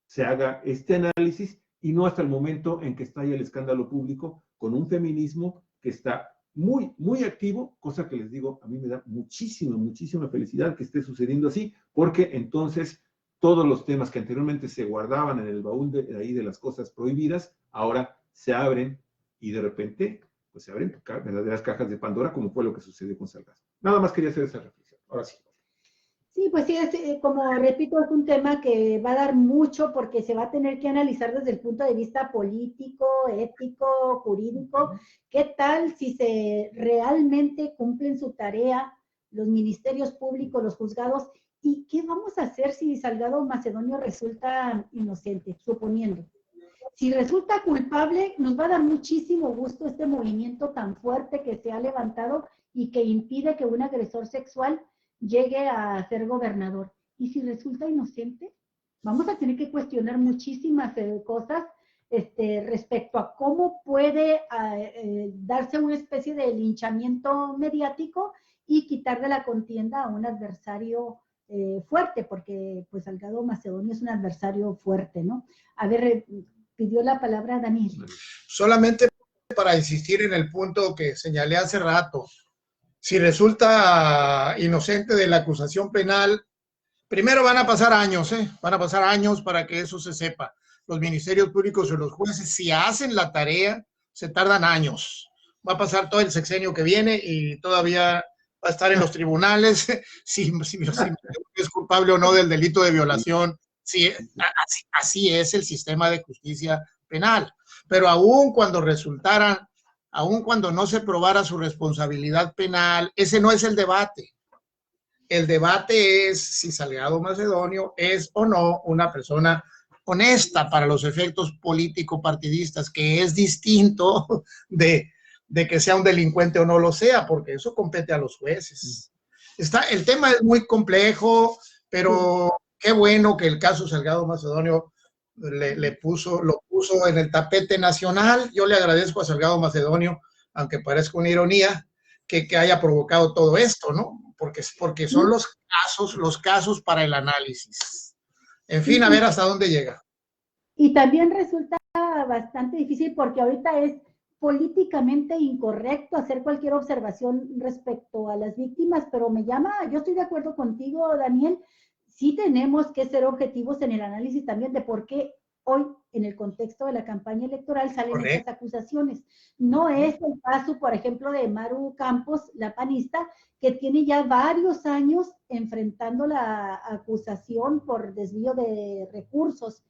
se haga este análisis y no hasta el momento en que estalla el escándalo público con un feminismo que está muy, muy activo, cosa que les digo, a mí me da muchísima felicidad que esté sucediendo así, porque entonces todos los temas que anteriormente se guardaban en el baúl de ahí de las cosas prohibidas, ahora se abren y de repente, pues se abren verdaderas cajas de Pandora, como fue lo que sucedió con Salgado. Nada más quería hacer esa reflexión. Ahora sí. Sí, pues sí, como repito, es un tema que va a dar mucho porque se va a tener que analizar desde el punto de vista político, ético, jurídico. ¿Qué tal si se realmente cumplen su tarea los ministerios públicos, los juzgados? ¿Y qué vamos a hacer si Salgado Macedonio resulta inocente, suponiendo? Si resulta culpable, nos va a dar muchísimo gusto este movimiento tan fuerte que se ha levantado y que impide que un agresor sexual llegue a ser gobernador. ¿Y si resulta inocente? Vamos a tener que cuestionar muchísimas cosas respecto a cómo puede darse una especie de linchamiento mediático y quitar de la contienda a un adversario fuerte, porque pues Salgado Macedonio es un adversario fuerte, ¿no? A ver, pidió la palabra Daniel. Solamente para insistir en el punto que señalé hace rato, si resulta inocente de la acusación penal, primero van a pasar años, van a pasar años para que eso se sepa. Los ministerios públicos o los jueces, si hacen la tarea, se tardan años. Va a pasar todo el sexenio que viene y todavía va a estar en los tribunales si es culpable o no del delito de violación. Sí, así es el sistema de justicia penal. Pero aún cuando resultaran, aún cuando no se probara su responsabilidad penal, ese no es el debate. El debate es si Salgado Macedonio es o no una persona honesta para los efectos político-partidistas, que es distinto de que sea un delincuente o no lo sea, porque eso compete a los jueces. El tema es muy complejo, pero qué bueno que el caso Salgado Macedonio lo puso en el tapete nacional. Yo le agradezco a Salgado Macedonio, aunque parezca una ironía, que haya provocado todo esto, ¿no? Porque son los casos para el análisis. En fin, a ver hasta dónde llega. Y también resulta bastante difícil porque ahorita es políticamente incorrecto hacer cualquier observación respecto a las víctimas, pero yo estoy de acuerdo contigo, Daniel, sí tenemos que ser objetivos en el análisis también de por qué hoy, en el contexto de la campaña electoral, salen estas acusaciones. No es el caso, por ejemplo, de Maru Campos, la panista, que tiene ya varios años enfrentando la acusación por desvío de recursos,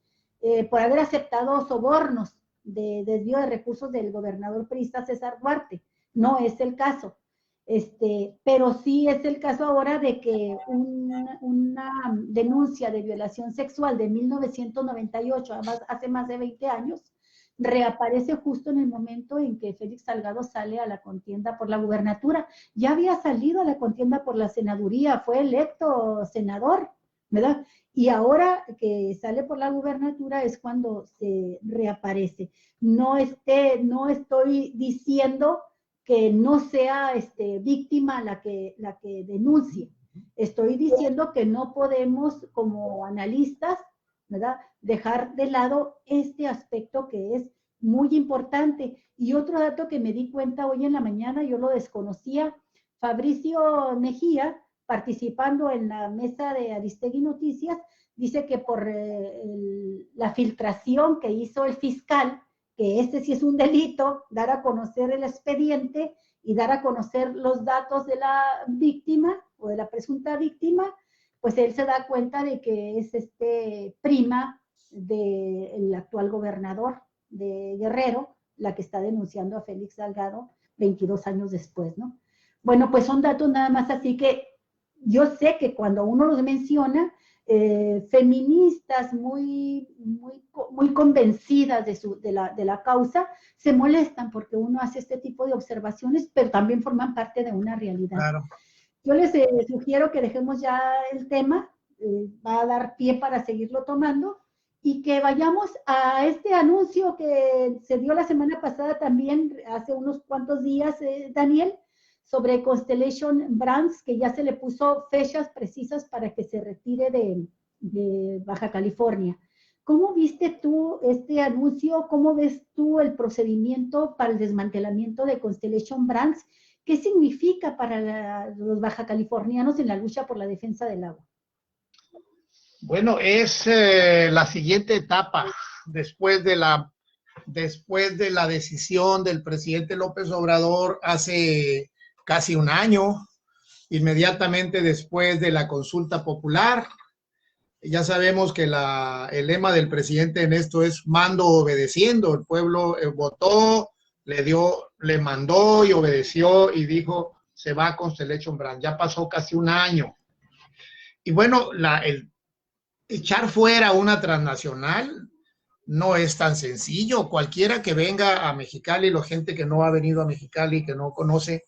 por haber aceptado sobornos de desvío de recursos del gobernador priista César Duarte. No es el caso. Pero sí es el caso ahora de que una denuncia de violación sexual de 1998, además hace más de 20 años, reaparece justo en el momento en que Félix Salgado sale a la contienda por la gubernatura. Ya había salido a la contienda por la senaduría, fue electo senador, ¿verdad? Y ahora que sale por la gubernatura es cuando se reaparece. No estoy diciendo que no sea víctima la que denuncie. Estoy diciendo que no podemos, como analistas, ¿verdad?, dejar de lado este aspecto que es muy importante. Y otro dato que me di cuenta hoy en la mañana, yo lo desconocía, Fabricio Mejía, participando en la mesa de Aristegui Noticias, dice que por la filtración que hizo el fiscal, que sí es un delito, dar a conocer el expediente y dar a conocer los datos de la víctima o de la presunta víctima, pues él se da cuenta de que es prima del actual gobernador de Guerrero, la que está denunciando a Félix Salgado 22 años después, ¿no? Bueno, pues son datos nada más así que yo sé que cuando uno los menciona, feministas muy convencidas de la causa se molestan porque uno hace este tipo de observaciones, pero también forman parte de una realidad. Claro. Yo les sugiero que dejemos ya el tema, va a dar pie para seguirlo tomando, y que vayamos a este anuncio que se dio la semana pasada también, hace unos cuantos días, Daniel, sobre Constellation Brands, que ya se le puso fechas precisas para que se retire de Baja California. ¿Cómo viste tú este anuncio? ¿Cómo ves tú el procedimiento para el desmantelamiento de Constellation Brands? ¿Qué significa para los bajacalifornianos en la lucha por la defensa del agua? Bueno, es la siguiente etapa después de la decisión del presidente López Obrador hace casi un año, inmediatamente después de la consulta popular. Ya sabemos que el lema del presidente en esto es mando obedeciendo. El pueblo votó, le mandó y obedeció y dijo se va a Constellation Brands. Ya pasó casi un año. Y bueno, el echar fuera una transnacional no es tan sencillo. Cualquiera que venga a Mexicali, la gente que no ha venido a Mexicali, que no conoce,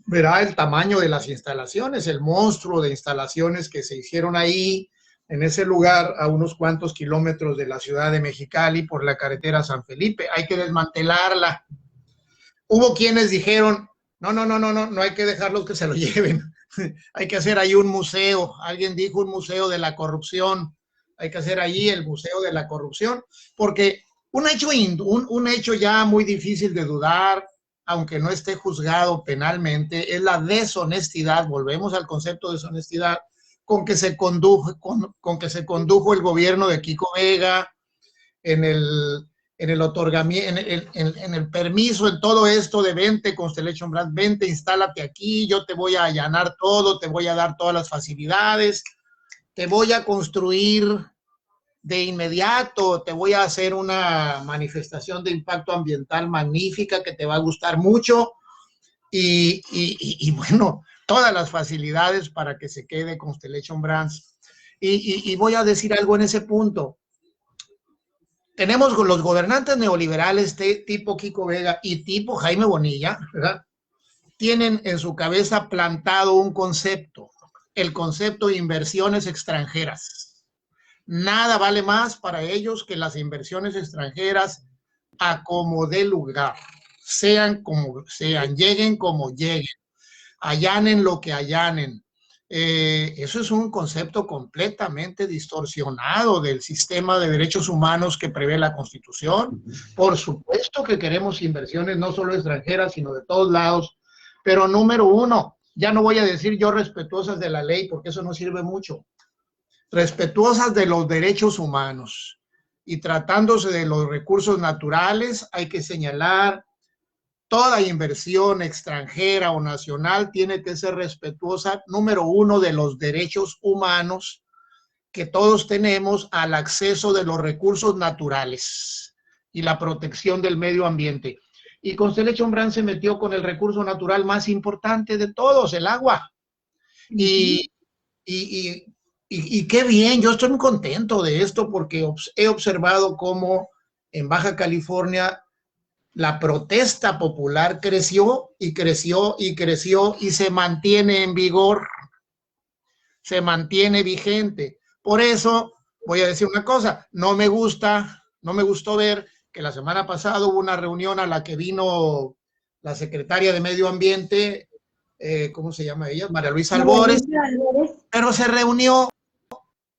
verá el tamaño de las instalaciones, el monstruo de instalaciones que se hicieron ahí, en ese lugar, a unos cuantos kilómetros de la ciudad de Mexicali, por la carretera San Felipe. Hay que desmantelarla. Hubo quienes dijeron, no hay que dejarlos que se lo lleven. Hay que hacer ahí un museo. Alguien dijo un museo de la corrupción. Hay que hacer ahí el museo de la corrupción, porque un hecho ya muy difícil de dudar, aunque no esté juzgado penalmente, es la deshonestidad. Volvemos al concepto de deshonestidad con que se condujo el gobierno de Kiko Vega en el otorgamiento, en el permiso, en todo esto de vente, Constellation Brands, vente, instálate aquí, yo te voy a allanar todo, te voy a dar todas las facilidades, te voy a construir de inmediato, te voy a hacer una manifestación de impacto ambiental magnífica que te va a gustar mucho y bueno, todas las facilidades para que se quede Constellation Brands. Y voy a decir algo en ese punto. Tenemos los gobernantes neoliberales tipo Kiko Vega y tipo Jaime Bonilla, ¿verdad? Tienen en su cabeza plantado un concepto, el concepto de inversiones extranjeras. Nada vale más para ellos que las inversiones extranjeras a como dé lugar, sean como sean, lleguen como lleguen, allanen lo que allanen. Eso es un concepto completamente distorsionado del sistema de derechos humanos que prevé la Constitución. Por supuesto que queremos inversiones no solo extranjeras, sino de todos lados, pero número uno, ya no voy a decir yo respetuosas de la ley, porque eso no sirve mucho, respetuosas de los derechos humanos. Y tratándose de los recursos naturales, hay que señalar toda inversión extranjera o nacional tiene que ser respetuosa, número uno, de los derechos humanos que todos tenemos al acceso de los recursos naturales y la protección del medio ambiente. Y Constellation Brands se metió con el recurso natural más importante de todos, el agua. Y qué bien, yo estoy muy contento de esto porque he observado cómo en Baja California la protesta popular creció y creció y creció y se mantiene en vigor, se mantiene vigente. Por eso voy a decir una cosa, no me gustó ver que la semana pasada hubo una reunión a la que vino la secretaria de Medio Ambiente, ¿cómo se llama ella? María Luisa Albores, pero se reunió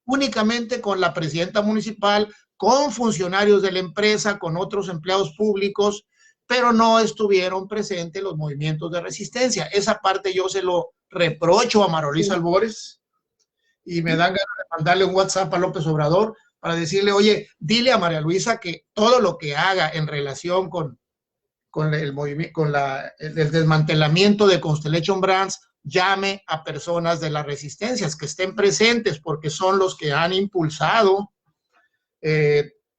únicamente con la presidenta municipal, con funcionarios de la empresa, con otros empleados públicos, pero no estuvieron presentes los movimientos de resistencia. Esa parte yo se lo reprocho a María Luisa Albores y me dan ganas de mandarle un WhatsApp a López Obrador para decirle, oye, dile a María Luisa que todo lo que haga en relación con el movimiento, con el desmantelamiento de Constellation Brands, llame a personas de las resistencias que estén presentes, porque son los que han impulsado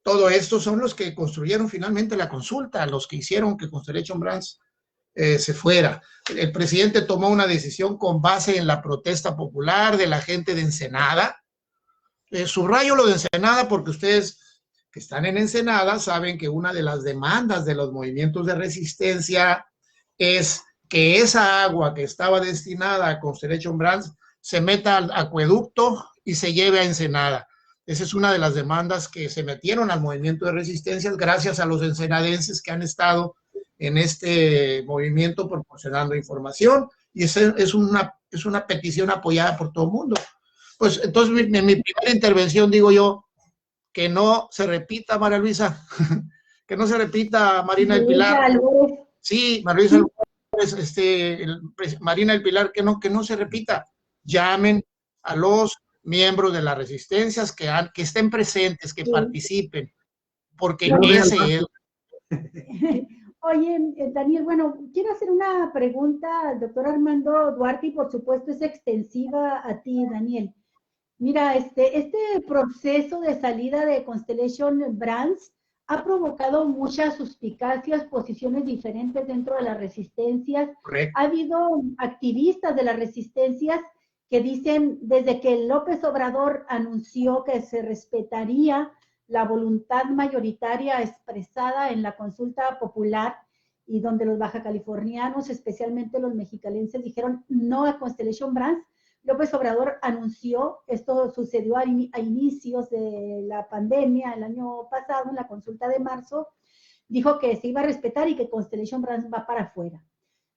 todo esto, son los que construyeron finalmente la consulta, los que hicieron que Constellation Brands se fuera. El presidente tomó una decisión con base en la protesta popular de la gente de Ensenada. Subrayo lo de Ensenada porque ustedes que están en Ensenada saben que una de las demandas de los movimientos de resistencia es que esa agua que estaba destinada a Constellation Brands se meta al acueducto y se lleve a Ensenada. Esa es una de las demandas que se metieron al movimiento de resistencia gracias a los ensenadenses que han estado en este movimiento proporcionando información, y es una petición apoyada por todo el mundo. Pues entonces en mi primera intervención digo yo que no se repita, María Luisa, que no se repita, Marina del Pilar. Sí, María Luisa Marina del Pilar, que no se repita. Llamen a los miembros de las resistencias que estén presentes, que participen, porque ese es. Oye, Daniel, bueno, quiero hacer una pregunta al doctor Armando Duarte y por supuesto es extensiva a ti, Daniel. Mira, este proceso de salida de Constellation Brands ha provocado muchas suspicacias, posiciones diferentes dentro de las resistencias. Correcto. Ha habido activistas de las resistencias que dicen, desde que López Obrador anunció que se respetaría la voluntad mayoritaria expresada en la consulta popular, y donde los baja californianos, especialmente los mexicalenses, dijeron no a Constellation Brands. López Obrador anunció, esto sucedió a inicios de la pandemia el año pasado, en la consulta de marzo, dijo que se iba a respetar y que Constellation Brands va para afuera.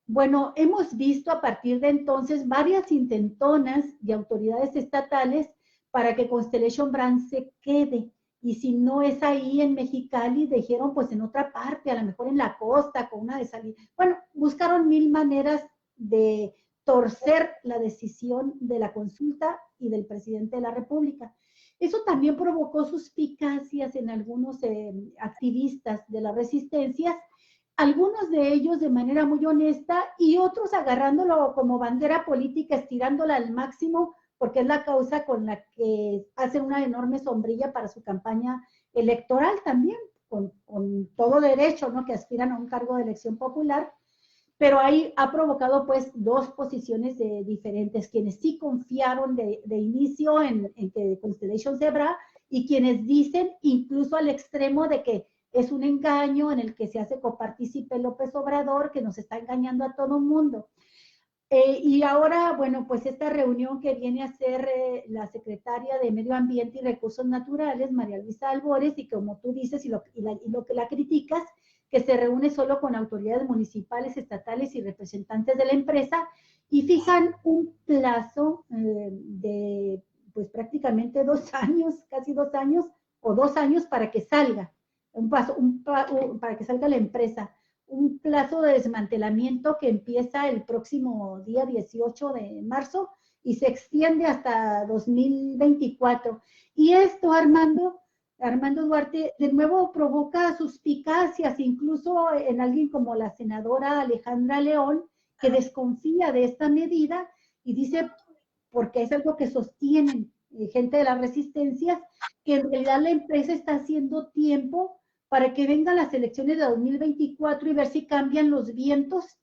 Bueno, hemos visto a partir de entonces varias intentonas de autoridades estatales para que Constellation Brands se quede. Y si no es ahí en Mexicali, dijeron pues en otra parte, a lo mejor en la costa, con una de salida. Bueno, buscaron mil maneras de torcer la decisión de la consulta y del presidente de la República. Eso también provocó suspicacias en algunos activistas de las resistencias, algunos de ellos de manera muy honesta y otros agarrándolo como bandera política, estirándola al máximo, porque es la causa con la que hacen una enorme sombrilla para su campaña electoral también, con todo derecho, ¿no? Que aspiran a un cargo de elección popular, pero ahí ha provocado pues dos posiciones diferentes, quienes sí confiaron de inicio en que Constellation se va y quienes dicen incluso al extremo de que es un engaño en el que se hace copartícipe López Obrador, que nos está engañando a todo el mundo. Y ahora, bueno, pues esta reunión que viene a ser la secretaria de Medio Ambiente y Recursos Naturales, María Luisa Albores, y como tú dices y lo que la criticas, que se reúne solo con autoridades municipales, estatales y representantes de la empresa, y fijan un plazo de pues prácticamente 2 años, casi 2 años, o 2 años para que salga, para que salga la empresa. Un plazo de desmantelamiento que empieza el próximo día 18 de marzo y se extiende hasta 2024. Y esto, Armando Duarte, de nuevo provoca suspicacias, incluso en alguien como la senadora Alejandra León, que desconfía de esta medida y dice, porque es algo que sostienen gente de las resistencias, que en realidad la empresa está haciendo tiempo para que vengan las elecciones de 2024 y ver si cambian los vientos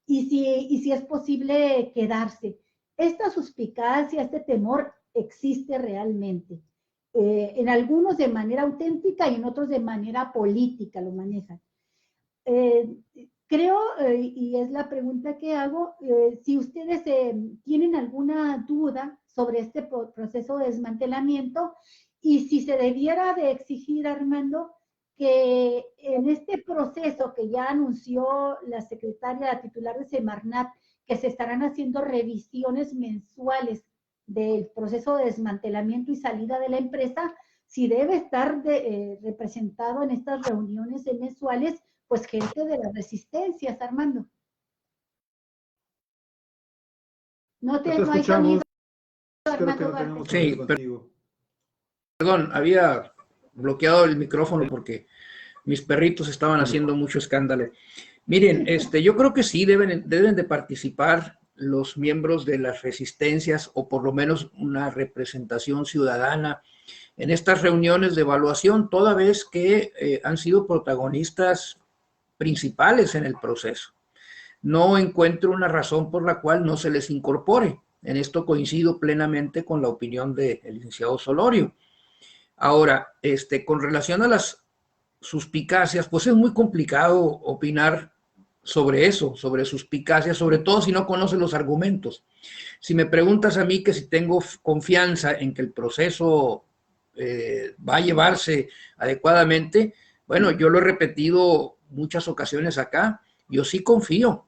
y si es posible quedarse. Esta suspicacia, este temor existe realmente. En algunos de manera auténtica y en otros de manera política lo manejan. Creo, y es la pregunta que hago, si ustedes tienen alguna duda sobre este proceso de desmantelamiento y si se debiera de exigir, Armando, que en este proceso que ya anunció la secretaria, la titular de Semarnat, que se estarán haciendo revisiones mensuales del proceso de desmantelamiento y salida de la empresa, si debe estar representado en estas reuniones mensuales, pues gente de las resistencias, Armando. No hay sonido, Armando Duarte. Sí, perdón, había bloqueado el micrófono porque mis perritos estaban haciendo mucho escándalo. Miren, yo creo que sí deben de participar los miembros de las resistencias o por lo menos una representación ciudadana en estas reuniones de evaluación, toda vez que han sido protagonistas principales en el proceso. No encuentro una razón por la cual no se les incorpore. En esto coincido plenamente con la opinión del licenciado Solorio. Ahora, con relación a las suspicacias, pues es muy complicado opinar sobre eso, sobre suspicacias, sobre todo si no conoces los argumentos. Si me preguntas a mí que si tengo confianza en que el proceso va a llevarse adecuadamente, bueno, yo lo he repetido muchas ocasiones acá, yo sí confío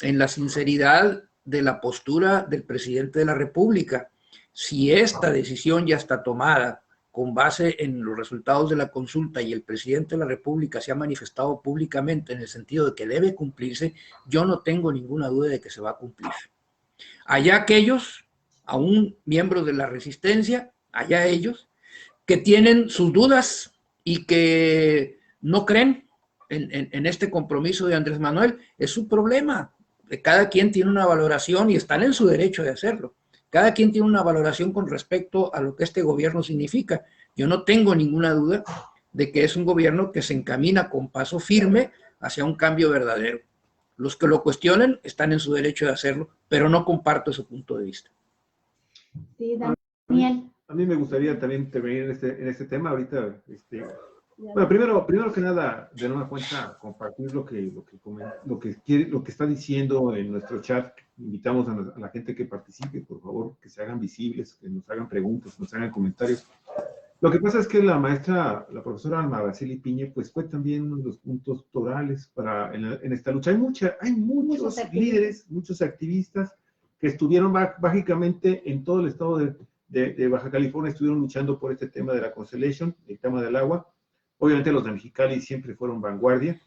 en la sinceridad de la postura del presidente de la República. Si esta decisión ya está tomada con base en los resultados de la consulta y el presidente de la República se ha manifestado públicamente en el sentido de que debe cumplirse, yo no tengo ninguna duda de que se va a cumplir. Allá aquellos, aún miembros de la resistencia, allá ellos, que tienen sus dudas y que no creen en este compromiso de Andrés Manuel, es su problema. Cada quien tiene una valoración y están en su derecho de hacerlo. Cada quien tiene una valoración con respecto a lo que este gobierno significa. Yo no tengo ninguna duda de que es un gobierno que se encamina con paso firme hacia un cambio verdadero. Los que lo cuestionen están en su derecho de hacerlo, pero no comparto ese punto de vista. Sí, Daniel. A mí me gustaría también intervenir en este tema. Ahorita Bueno, primero que nada, de nueva cuenta, compartir lo que está diciendo en nuestro chat. Invitamos a la gente que participe, por favor, que se hagan visibles, que nos hagan preguntas, nos hagan comentarios. Lo que pasa es que la profesora Araceli Piña, pues fue también uno de los puntos torales en esta lucha. Hay muchos líderes, muchos activistas que estuvieron básicamente en todo el estado de Baja California, estuvieron luchando por este tema de la Constellation, el tema del agua. Obviamente los de Mexicali siempre fueron vanguardia,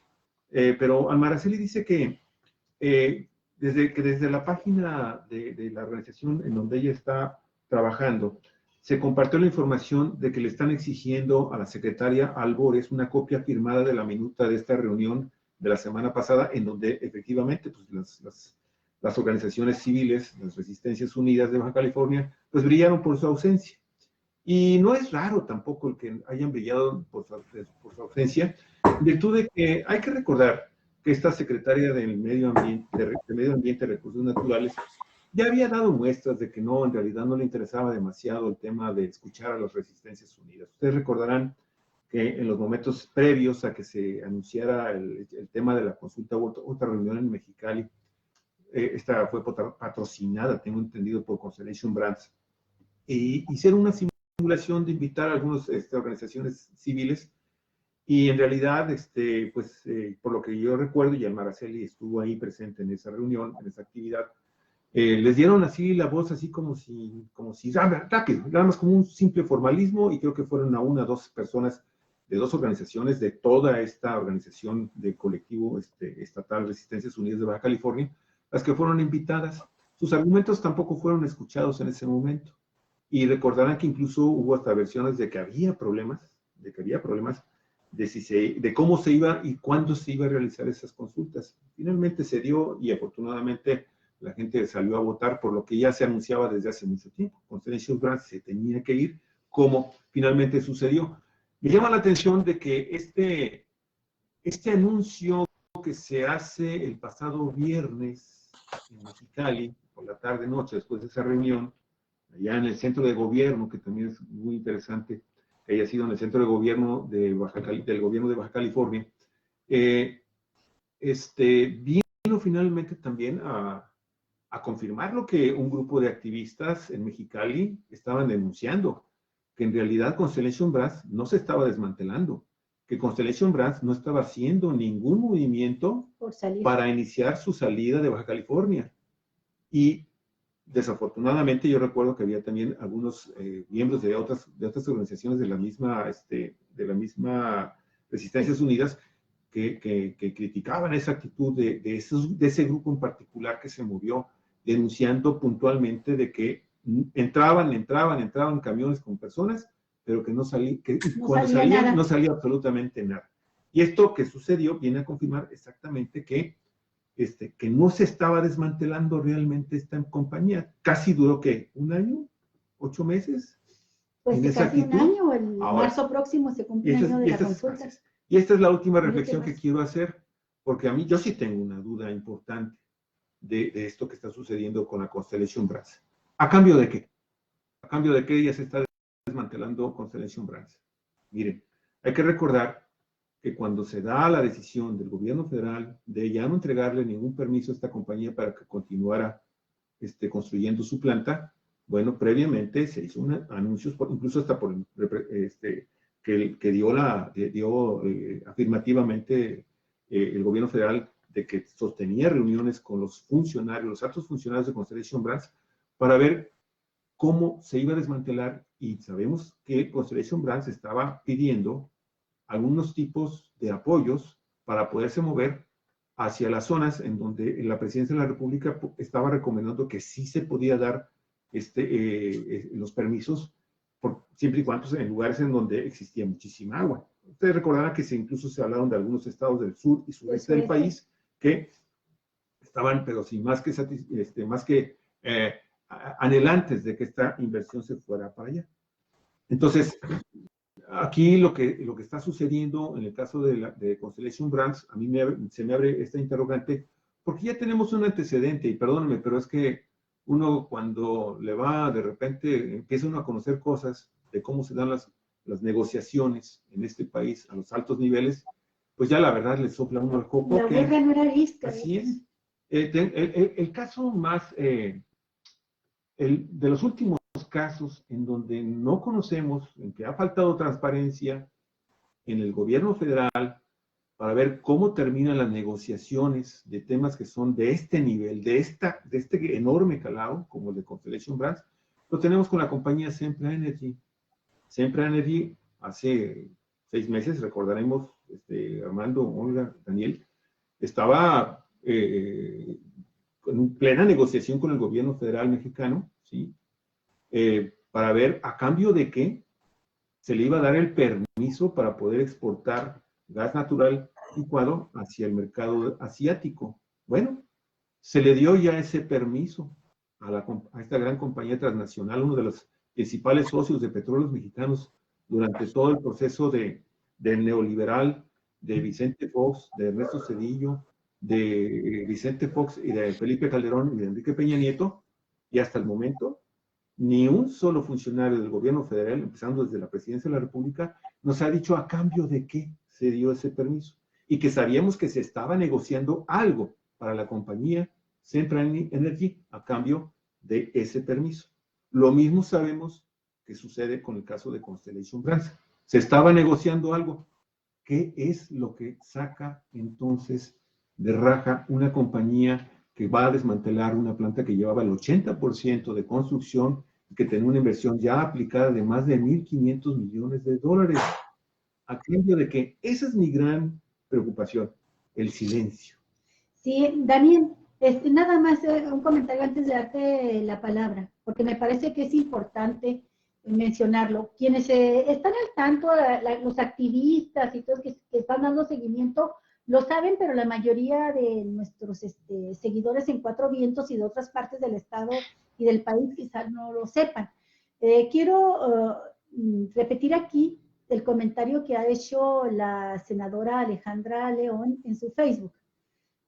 pero Alma Araceli dice que desde la página de la organización en donde ella está trabajando, se compartió la información de que le están exigiendo a la secretaria Albores una copia firmada de la minuta de esta reunión de la semana pasada, en donde efectivamente pues, las organizaciones civiles, las Resistencias Unidas de Baja California, pues brillaron por su ausencia. Y no es raro tampoco el que hayan brillado por su ausencia, en virtud de que hay que recordar que esta secretaria del Medio Ambiente y Recursos Naturales ya había dado muestras de que no, en realidad no le interesaba demasiado el tema de escuchar a las Resistencias Unidas. Ustedes recordarán que en los momentos previos a que se anunciara el tema de la consulta, otra reunión en Mexicali, esta fue patrocinada, tengo entendido, por Constellation Brands, e hicieron una simulación de invitar a algunas organizaciones civiles, y en realidad, pues, por lo que yo recuerdo, y Alma Araceli estuvo ahí presente en esa reunión, en esa actividad, les dieron así la voz, así como si rápido, nada más como un simple formalismo, y creo que fueron una o dos personas de dos organizaciones, de toda esta organización del colectivo estatal Resistencias Unidas de Baja California, las que fueron invitadas. Sus argumentos tampoco fueron escuchados en ese momento, y recordarán que incluso hubo hasta versiones de que había problemas, de cómo se iba y cuándo se iba a realizar esas consultas. Finalmente se dio, y afortunadamente la gente salió a votar por lo que ya se anunciaba desde hace mucho tiempo. Constellation Brands se tenía que ir, como finalmente sucedió. Me llama la atención de que este anuncio que se hace el pasado viernes en Mexicali, por la tarde-noche, después de esa reunión, allá en el centro de gobierno, que también es muy interesante que haya sido en el centro de gobierno del gobierno de Baja California, vino finalmente también a confirmar lo que un grupo de activistas en Mexicali estaban denunciando, que en realidad Constellation Brands no se estaba desmantelando, que Constellation Brands no estaba haciendo ningún movimiento para iniciar su salida de Baja California. Y desafortunadamente yo recuerdo que había también algunos miembros de otras organizaciones de la misma Resistencias Unidas que criticaban esa actitud de ese grupo en particular que se movió, denunciando puntualmente de que entraban camiones con personas, pero que cuando salían no salía absolutamente nada. Y esto que sucedió viene a confirmar exactamente que no se estaba desmantelando realmente esta compañía. Casi duró, ¿qué? ¿Un año? ¿8 meses? Pues que casi un año, el marzo próximo se cumple un año de la consulta. Y esta es la última reflexión que quiero hacer, porque a mí, yo sí tengo una duda importante de esto que está sucediendo con la Constellation Brands. ¿A cambio de qué? ¿A cambio de qué ya se está desmantelando Constellation Brands? Miren, hay que recordar que cuando se da la decisión del gobierno federal de ya no entregarle ningún permiso a esta compañía para que continuara construyendo su planta, bueno, previamente se hizo anuncios, incluso hasta por que dio afirmativamente el gobierno federal, de que sostenía reuniones con los altos funcionarios de Constellation Brands, para ver cómo se iba a desmantelar, y sabemos que Constellation Brands estaba pidiendo algunos tipos de apoyos para poderse mover hacia las zonas en donde la Presidencia de la República estaba recomendando que sí se podía dar los permisos, siempre y cuando en lugares en donde existía muchísima agua. Ustedes recordarán que incluso se hablaron de algunos estados del sur y sureste del país que estaban, pero sin más que anhelantes de que esta inversión se fuera para allá. Entonces, aquí lo que está sucediendo en el caso de Constellation Brands, a mí se me abre esta interrogante, porque ya tenemos un antecedente, y perdónenme, pero es que uno cuando le va, de repente, empieza uno a conocer cosas de cómo se dan las negociaciones en este país a los altos niveles, pues ya la verdad le sopla uno al coco. La guerra no era lista. Así es. El caso más, de los últimos casos en donde no conocemos, en que ha faltado transparencia en el gobierno federal para ver cómo terminan las negociaciones de temas que son de este nivel, de este enorme calado, como el de Constellation Brands, lo tenemos con la compañía Sempra Energy. Sempra Energy hace 6 meses, recordaremos, Armando, Olga, Daniel, estaba en plena negociación con el gobierno federal mexicano, ¿sí? Para ver a cambio de qué se le iba a dar el permiso para poder exportar gas natural licuado hacia el mercado asiático. Bueno, se le dio ya ese permiso a esta gran compañía transnacional, uno de los principales socios de Petróleos Mexicanos durante todo el proceso del neoliberal de Vicente Fox, de Ernesto Zedillo, de Vicente Fox y de Felipe Calderón y de Enrique Peña Nieto, y hasta el momento ni un solo funcionario del gobierno federal, empezando desde la presidencia de la República, nos ha dicho a cambio de qué se dio ese permiso. Y que sabíamos que se estaba negociando algo para la compañía Sempra Energy a cambio de ese permiso. Lo mismo sabemos que sucede con el caso de Constellation Brands. Se estaba negociando algo. ¿Qué es lo que saca entonces de raja una compañía que va a desmantelar una planta que llevaba el 80% de construcción, que tenía una inversión ya aplicada de más de 1.500 millones de dólares? A cambio de que esa es mi gran preocupación, el silencio. Sí, Daniel, nada más un comentario antes de darte la palabra, porque me parece que es importante mencionarlo. Quienes están al tanto, los activistas y todos que están dando seguimiento, lo saben, pero la mayoría de nuestros seguidores en Cuatro Vientos y de otras partes del estado y del país quizás no lo sepan. Quiero repetir aquí el comentario que ha hecho la senadora Alejandra León en su Facebook.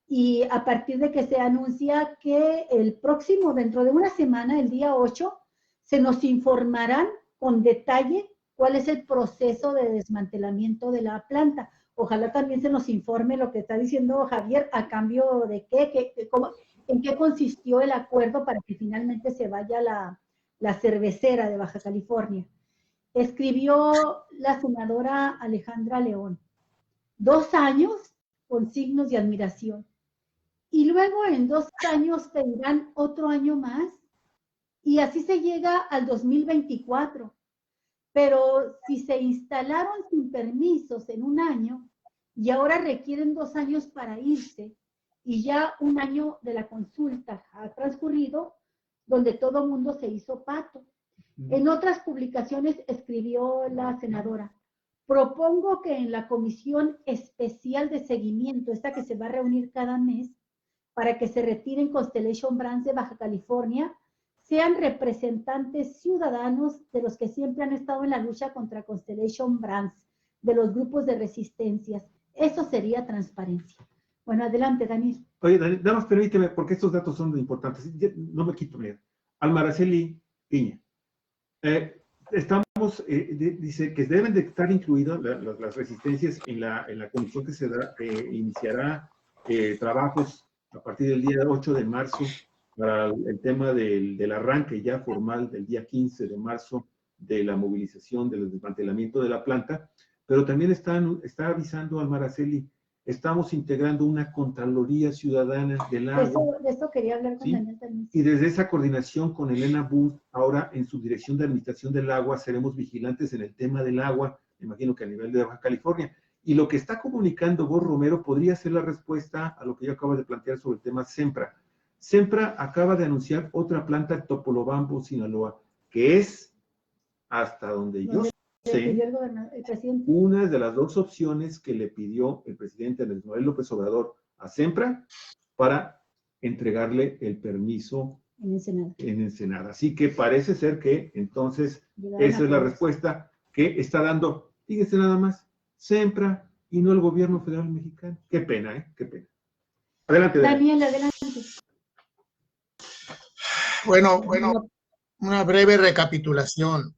Y a partir de que se anuncia que el próximo, dentro de una semana, el día 8, se nos informarán con detalle cuál es el proceso de desmantelamiento de la planta. Ojalá también se nos informe lo que está diciendo Javier, a cambio de en qué consistió el acuerdo para que finalmente se vaya la cervecera de Baja California. Escribió la senadora Alejandra León, 2 años con signos de admiración. Y luego en 2 años pedirán otro año más. Y así se llega al 2024. Pero si se instalaron sin permisos en 1 año y ahora requieren 2 años para irse, y ya 1 año de la consulta ha transcurrido, donde todo mundo se hizo pato. En otras publicaciones escribió la senadora: propongo que en la comisión especial de seguimiento, esta que se va a reunir cada mes, para que se retiren Constellation Brands de Baja California, sean representantes ciudadanos de los que siempre han estado en la lucha contra Constellation Brands, de los grupos de resistencias. Eso sería transparencia. Bueno, adelante, Daniel. Oye, Daniel, nada más permíteme, porque estos datos son importantes. No me quito, mira. Alma Araceli Piña. Dice que deben de estar incluidas las resistencias en la comisión que iniciará trabajos a partir del día 8 de marzo para el tema del arranque ya formal del día 15 de marzo de la movilización, del desmantelamiento de la planta, pero también está avisando Alma Araceli, estamos integrando una Contraloría Ciudadana del Agua. De eso quería hablar con, ¿sí?, Daniel también. Y desde esa coordinación con Elena Booth, ahora en su dirección de administración del agua, seremos vigilantes en el tema del agua, me imagino que a nivel de Baja California. Y lo que está comunicando Bob Romero podría ser la respuesta a lo que yo acabo de plantear sobre el tema Sempra. Sempra acaba de anunciar otra planta en Topolobampo, Sinaloa, que es, hasta donde yo sé, una de las 2 opciones que le pidió el presidente Andrés Manuel López Obrador a Sempra para entregarle el permiso en Ensenada. Así que parece ser que entonces esa es la respuesta que está dando, fíjese nada más, Sempra y no el gobierno federal mexicano. Qué pena, ¿eh? Qué pena. Adelante, Daniel, adelante. Bueno, una breve recapitulación.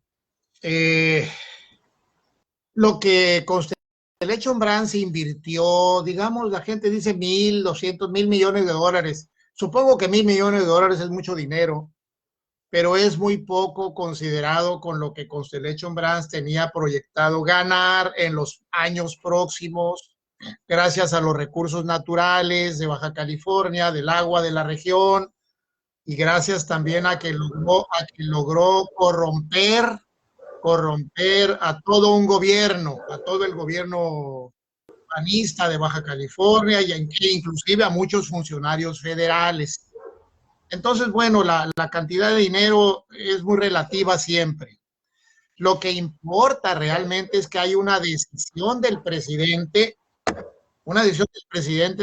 lo que Constellation Brands invirtió, digamos, la gente dice 1,200, 1,000 millones de dólares. Supongo que 1,000 millones de dólares es mucho dinero, pero es muy poco considerado con lo que Constellation Brands tenía proyectado ganar en los años próximos, gracias a los recursos naturales de Baja California, del agua de la región, y gracias también a que logró corromper a todo un gobierno, a todo el gobierno panista de Baja California y inclusive a muchos funcionarios federales. Entonces, bueno, la cantidad de dinero es muy relativa siempre. Lo que importa realmente es que hay una decisión del presidente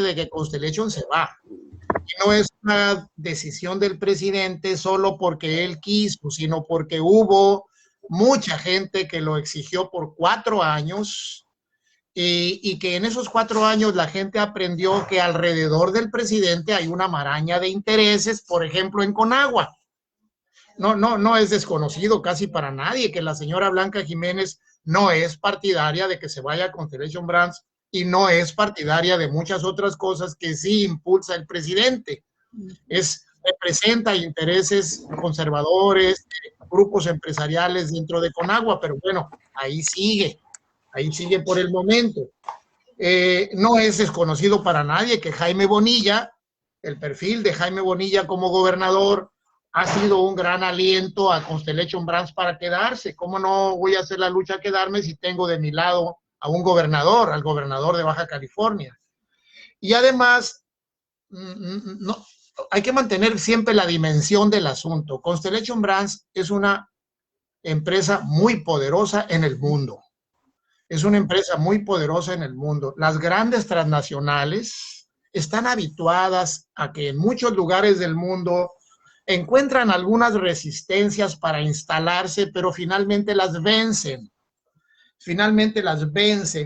de que Constellation se va. Y no es una decisión del presidente solo porque él quiso, sino porque hubo mucha gente que lo exigió por 4 años y que en esos 4 años la gente aprendió que alrededor del presidente hay una maraña de intereses, por ejemplo, en Conagua. No es desconocido casi para nadie que la señora Blanca Jiménez no es partidaria de que se vaya a Constellation Brands y no es partidaria de muchas otras cosas que sí impulsa el presidente. Representa intereses conservadores, grupos empresariales dentro de Conagua, pero bueno, ahí sigue por el momento. No es desconocido para nadie que Jaime Bonilla, el perfil de Jaime Bonilla como gobernador, ha sido un gran aliento a Constellation Brands para quedarse. ¿Cómo no voy a hacer la lucha a quedarme si tengo de mi lado a un gobernador, al gobernador de Baja California? Y además, no, hay que mantener siempre la dimensión del asunto. Constellation Brands es una empresa muy poderosa en el mundo. Es una empresa muy poderosa en el mundo. Las grandes transnacionales están habituadas a que en muchos lugares del mundo encuentran algunas resistencias para instalarse, pero finalmente las vencen.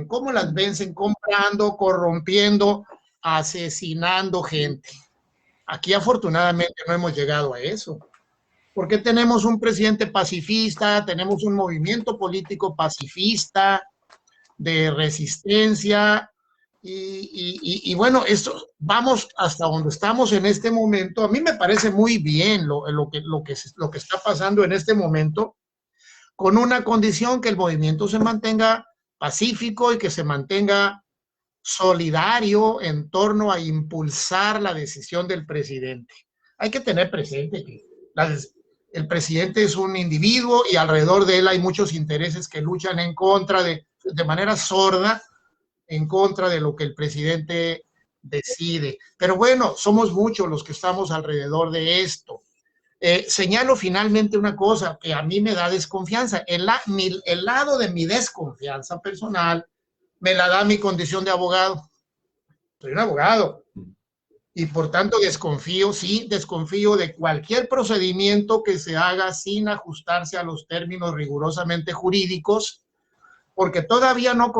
¿Cómo las vencen? Comprando, corrompiendo, asesinando gente. Aquí afortunadamente no hemos llegado a eso, porque tenemos un presidente pacifista, tenemos un movimiento político pacifista, de resistencia, y bueno, esto, vamos hasta donde estamos en este momento. A mí me parece muy bien lo que está pasando en este momento, con una condición: que el movimiento se mantenga pacífico y que se mantenga solidario en torno a impulsar la decisión del presidente. Hay que tener presente que el presidente es un individuo y alrededor de él hay muchos intereses que luchan en contra de manera sorda, en contra de lo que el presidente decide. Pero bueno, somos muchos los que estamos alrededor de esto. Señalo finalmente una cosa que a mí me da desconfianza. El lado de mi desconfianza personal me la da mi condición de abogado. Soy un abogado y por tanto desconfío de cualquier procedimiento que se haga sin ajustarse a los términos rigurosamente jurídicos, porque todavía no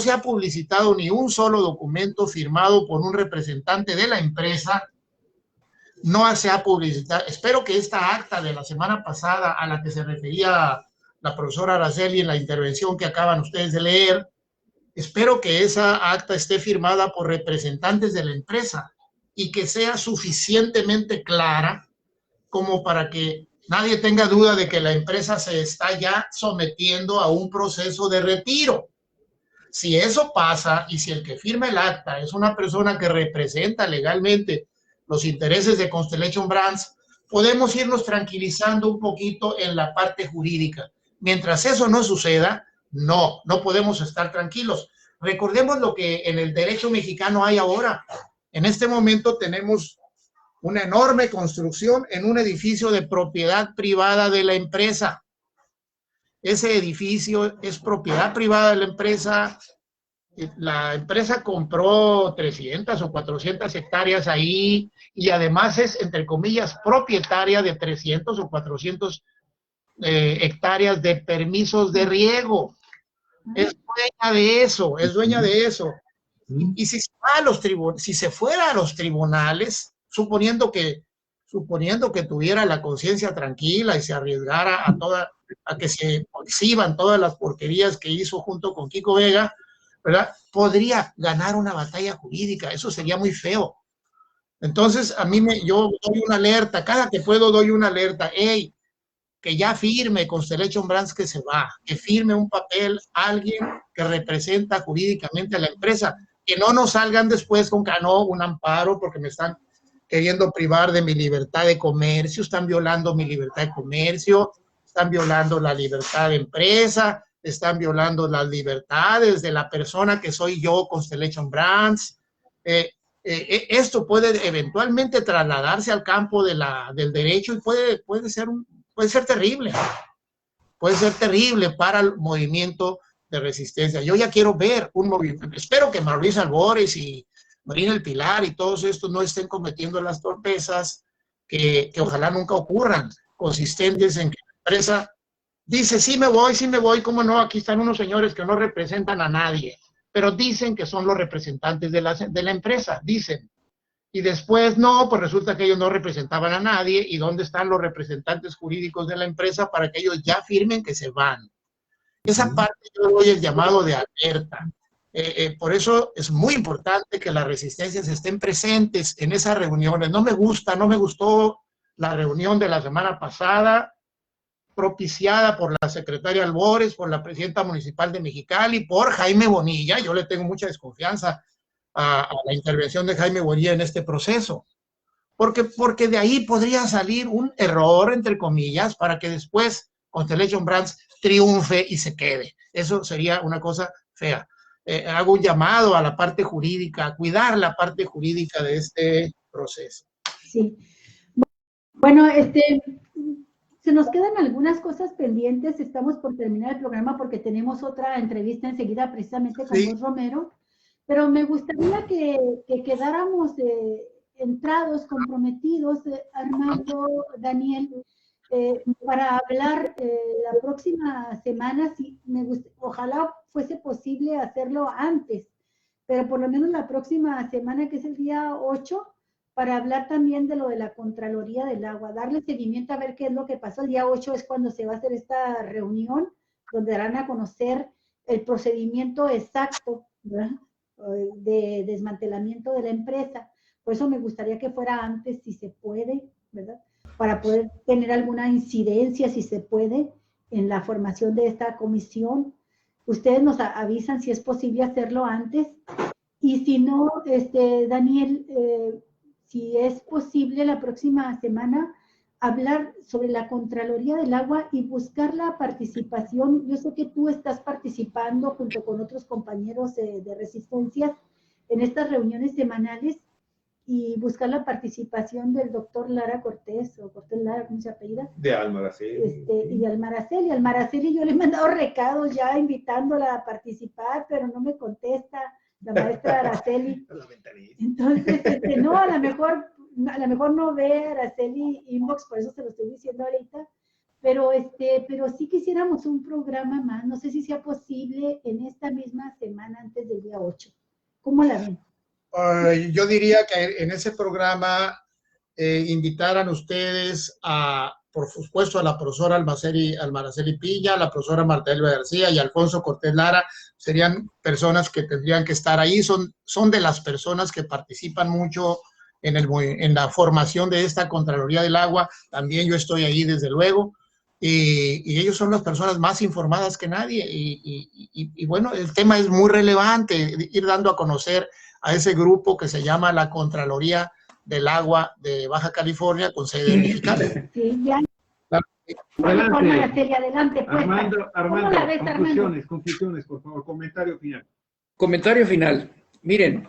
se ha publicitado ni un solo documento firmado por un representante de la empresa. No se ha publicitado. Espero que esta acta de la semana pasada, a la que se refería la profesora Araceli en la intervención que acaban ustedes de leer, espero que esa acta esté firmada por representantes de la empresa y que sea suficientemente clara como para que nadie tenga duda de que la empresa se está ya sometiendo a un proceso de retiro. Si eso pasa y si el que firma el acta es una persona que representa legalmente los intereses de Constellation Brands, podemos irnos tranquilizando un poquito en la parte jurídica. Mientras eso no suceda, no podemos estar tranquilos. Recordemos lo que en el derecho mexicano hay ahora. En este momento tenemos una enorme construcción en un edificio de propiedad privada de la empresa. Ese edificio es propiedad privada de la empresa. La empresa compró 300 o 400 hectáreas ahí y además es, entre comillas, propietaria de 300 o 400 hectáreas de permisos de riego. Es dueña de eso, Y si se fuera a los tribunales, suponiendo que tuviera la conciencia tranquila y se arriesgara a toda a que se exhiban todas las porquerías que hizo junto con Kiko Vega, ¿verdad? Podría ganar una batalla jurídica, eso sería muy feo. Entonces, yo doy una alerta, cada que puedo doy una alerta, hey, que ya firme Constellation Brands que se va, que firme un papel alguien que representa jurídicamente a la empresa, que no nos salgan después con que no, un amparo porque me están queriendo privar de mi libertad de comercio, están violando mi libertad de comercio, están violando la libertad de empresa, están violando las libertades de la persona que soy yo, Constellation Brands. Esto puede eventualmente trasladarse al campo del derecho y puede ser terrible. Puede ser terrible para el movimiento de resistencia. Yo ya quiero ver un movimiento. Espero que Maurice Albores y Marina El Pilar y todos estos no estén cometiendo las torpezas que ojalá nunca ocurran, consistentes en que la empresa dice, sí me voy, cómo no, aquí están unos señores que no representan a nadie, pero dicen que son los representantes de la empresa, dicen. Y después, no, pues resulta que ellos no representaban a nadie. ¿Y dónde están los representantes jurídicos de la empresa para que ellos ya firmen que se van? Esa parte yo doy el llamado de alerta. Por eso es muy importante que las resistencias estén presentes en esas reuniones. No me gustó la reunión de la semana pasada, propiciada por la secretaria Albores, por la presidenta municipal de Mexicali, por Jaime Bonilla. Yo le tengo mucha desconfianza a la intervención de Jaime Bonilla en este proceso, porque de ahí podría salir un error, entre comillas, para que después Constellation Brands triunfe y se quede. Eso sería una cosa fea. Hago un llamado a la parte jurídica, a cuidar la parte jurídica de este proceso. Sí. Bueno, se nos quedan algunas cosas pendientes. Estamos por terminar el programa porque tenemos otra entrevista enseguida precisamente con vos, Romero. Pero me gustaría que quedáramos entrados, comprometidos, Armando, Daniel, para hablar la próxima semana. Ojalá fuese posible hacerlo antes, pero por lo menos la próxima semana, que es el día 8, para hablar también de lo de la Contraloría del Agua, darle seguimiento a ver qué es lo que pasó. El día 8 es cuando se va a hacer esta reunión, donde darán a conocer el procedimiento exacto, ¿verdad?, de desmantelamiento de la empresa. Por eso me gustaría que fuera antes, si se puede, ¿verdad?, para poder tener alguna incidencia, si se puede, en la formación de esta comisión. Ustedes nos avisan si es posible hacerlo antes, y si no, Daniel, si es posible la próxima semana hablar sobre la Contraloría del Agua y buscar la participación. Yo sé que tú estás participando junto con otros compañeros de Resistencias en estas reuniones semanales, y buscar la participación del doctor Lara Cortés, o Cortés Lara, ¿cómo se apellida? De Almaraceli. Y de Almaraceli. Almaraceli yo le he mandado recados ya invitándola a participar, pero no me contesta la maestra Araceli. Entonces, no, a lo mejor no ve Araceli inbox, por eso se lo estoy diciendo ahorita, pero sí quisiéramos un programa más. No sé si sea posible en esta misma semana antes del día 8. ¿Cómo la ven? Yo diría que en ese programa invitaran ustedes por supuesto, a la profesora Almaraceli Pilla, a la profesora Marta Elba García y Alfonso Cortés Lara. Serían personas que tendrían que estar ahí. Son de las personas que participan mucho en la formación de esta Contraloría del Agua. También yo estoy ahí, desde luego. Y ellos son las personas más informadas que nadie. Y bueno, el tema es muy relevante, ir dando a conocer a ese grupo que se llama la Contraloría del Agua de Baja California, con sede en Mexicali. Sí, ya. Adelante, pues. Armando, conclusiones, por favor, comentario final. Comentario final. Miren,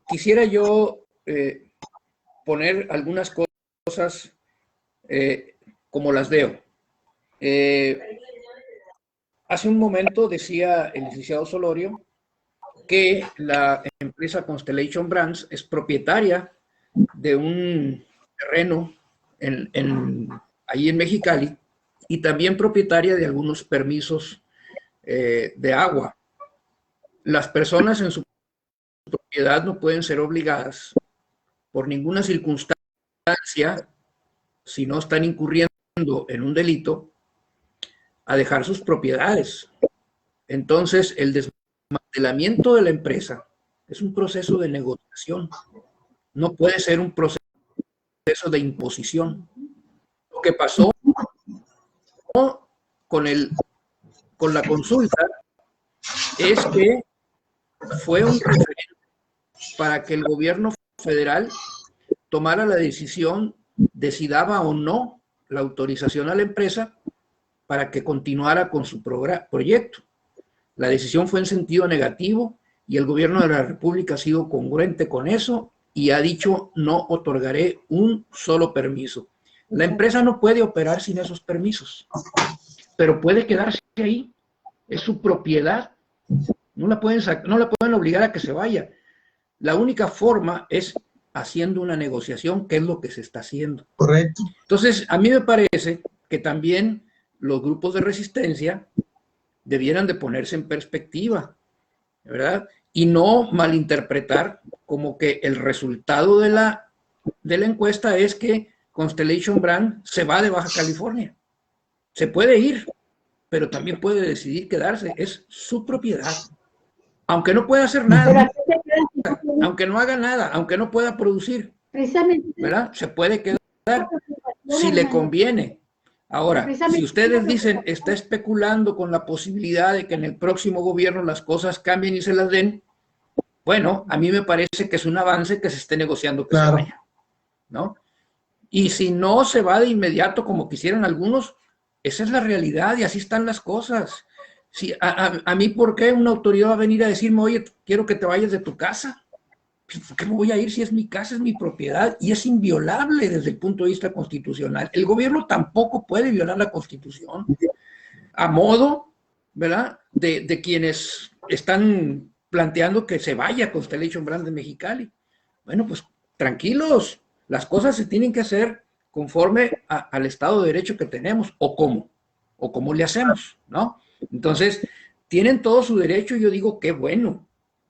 quisiera yo poner algunas cosas como las veo. Hace un momento decía el licenciado Solorio que la empresa Constellation Brands es propietaria de un terreno ahí en Mexicali, y también propietaria de algunos permisos de agua. Las personas en su propiedad no pueden ser obligadas por ninguna circunstancia, si no están incurriendo en un delito a dejar sus propiedades. Entonces, el desmantelamiento de la empresa es un proceso de negociación, no puede ser un proceso de imposición. Lo que pasó con la consulta es que fue un referente para que el gobierno federal tomara la decisión de si daba o no la autorización a la empresa para que continuara con su proyecto. La decisión fue en sentido negativo y el gobierno de la República ha sido congruente con eso y ha dicho: no otorgaré un solo permiso. La empresa no puede operar sin esos permisos, pero puede quedarse ahí, es su propiedad, no la pueden obligar a que se vaya. La única forma es haciendo una negociación, que es lo que se está haciendo. Correcto. Entonces, a mí me parece que también los grupos de resistencia debieran de ponerse en perspectiva, ¿verdad? Y no malinterpretar como que el resultado de la encuesta es que Constellation Brands se va de Baja California. Se puede ir, pero también puede decidir quedarse. Es su propiedad. Aunque no pueda hacer nada, aunque no haga nada, aunque no pueda producir, ¿verdad? Se puede quedar si le conviene. Ahora, si ustedes dicen, está especulando con la posibilidad de que en el próximo gobierno las cosas cambien y se las den, bueno, a mí me parece que es un avance que se esté negociando que se vaya, ¿no? Y si no se va de inmediato como quisieran algunos, esa es la realidad y así están las cosas. Si, a mí, ¿por qué una autoridad va a venir a decirme: oye, quiero que te vayas de tu casa? ¿Por qué me voy a ir si es mi casa, es mi propiedad y es inviolable desde el punto de vista constitucional? El gobierno tampoco puede violar la Constitución a modo, ¿verdad?, de quienes están planteando que se vaya Constellation Brands de Mexicali. Bueno, pues tranquilos, las cosas se tienen que hacer conforme al Estado de Derecho que tenemos, o cómo le hacemos, ¿no? Entonces, tienen todo su derecho y yo digo, qué bueno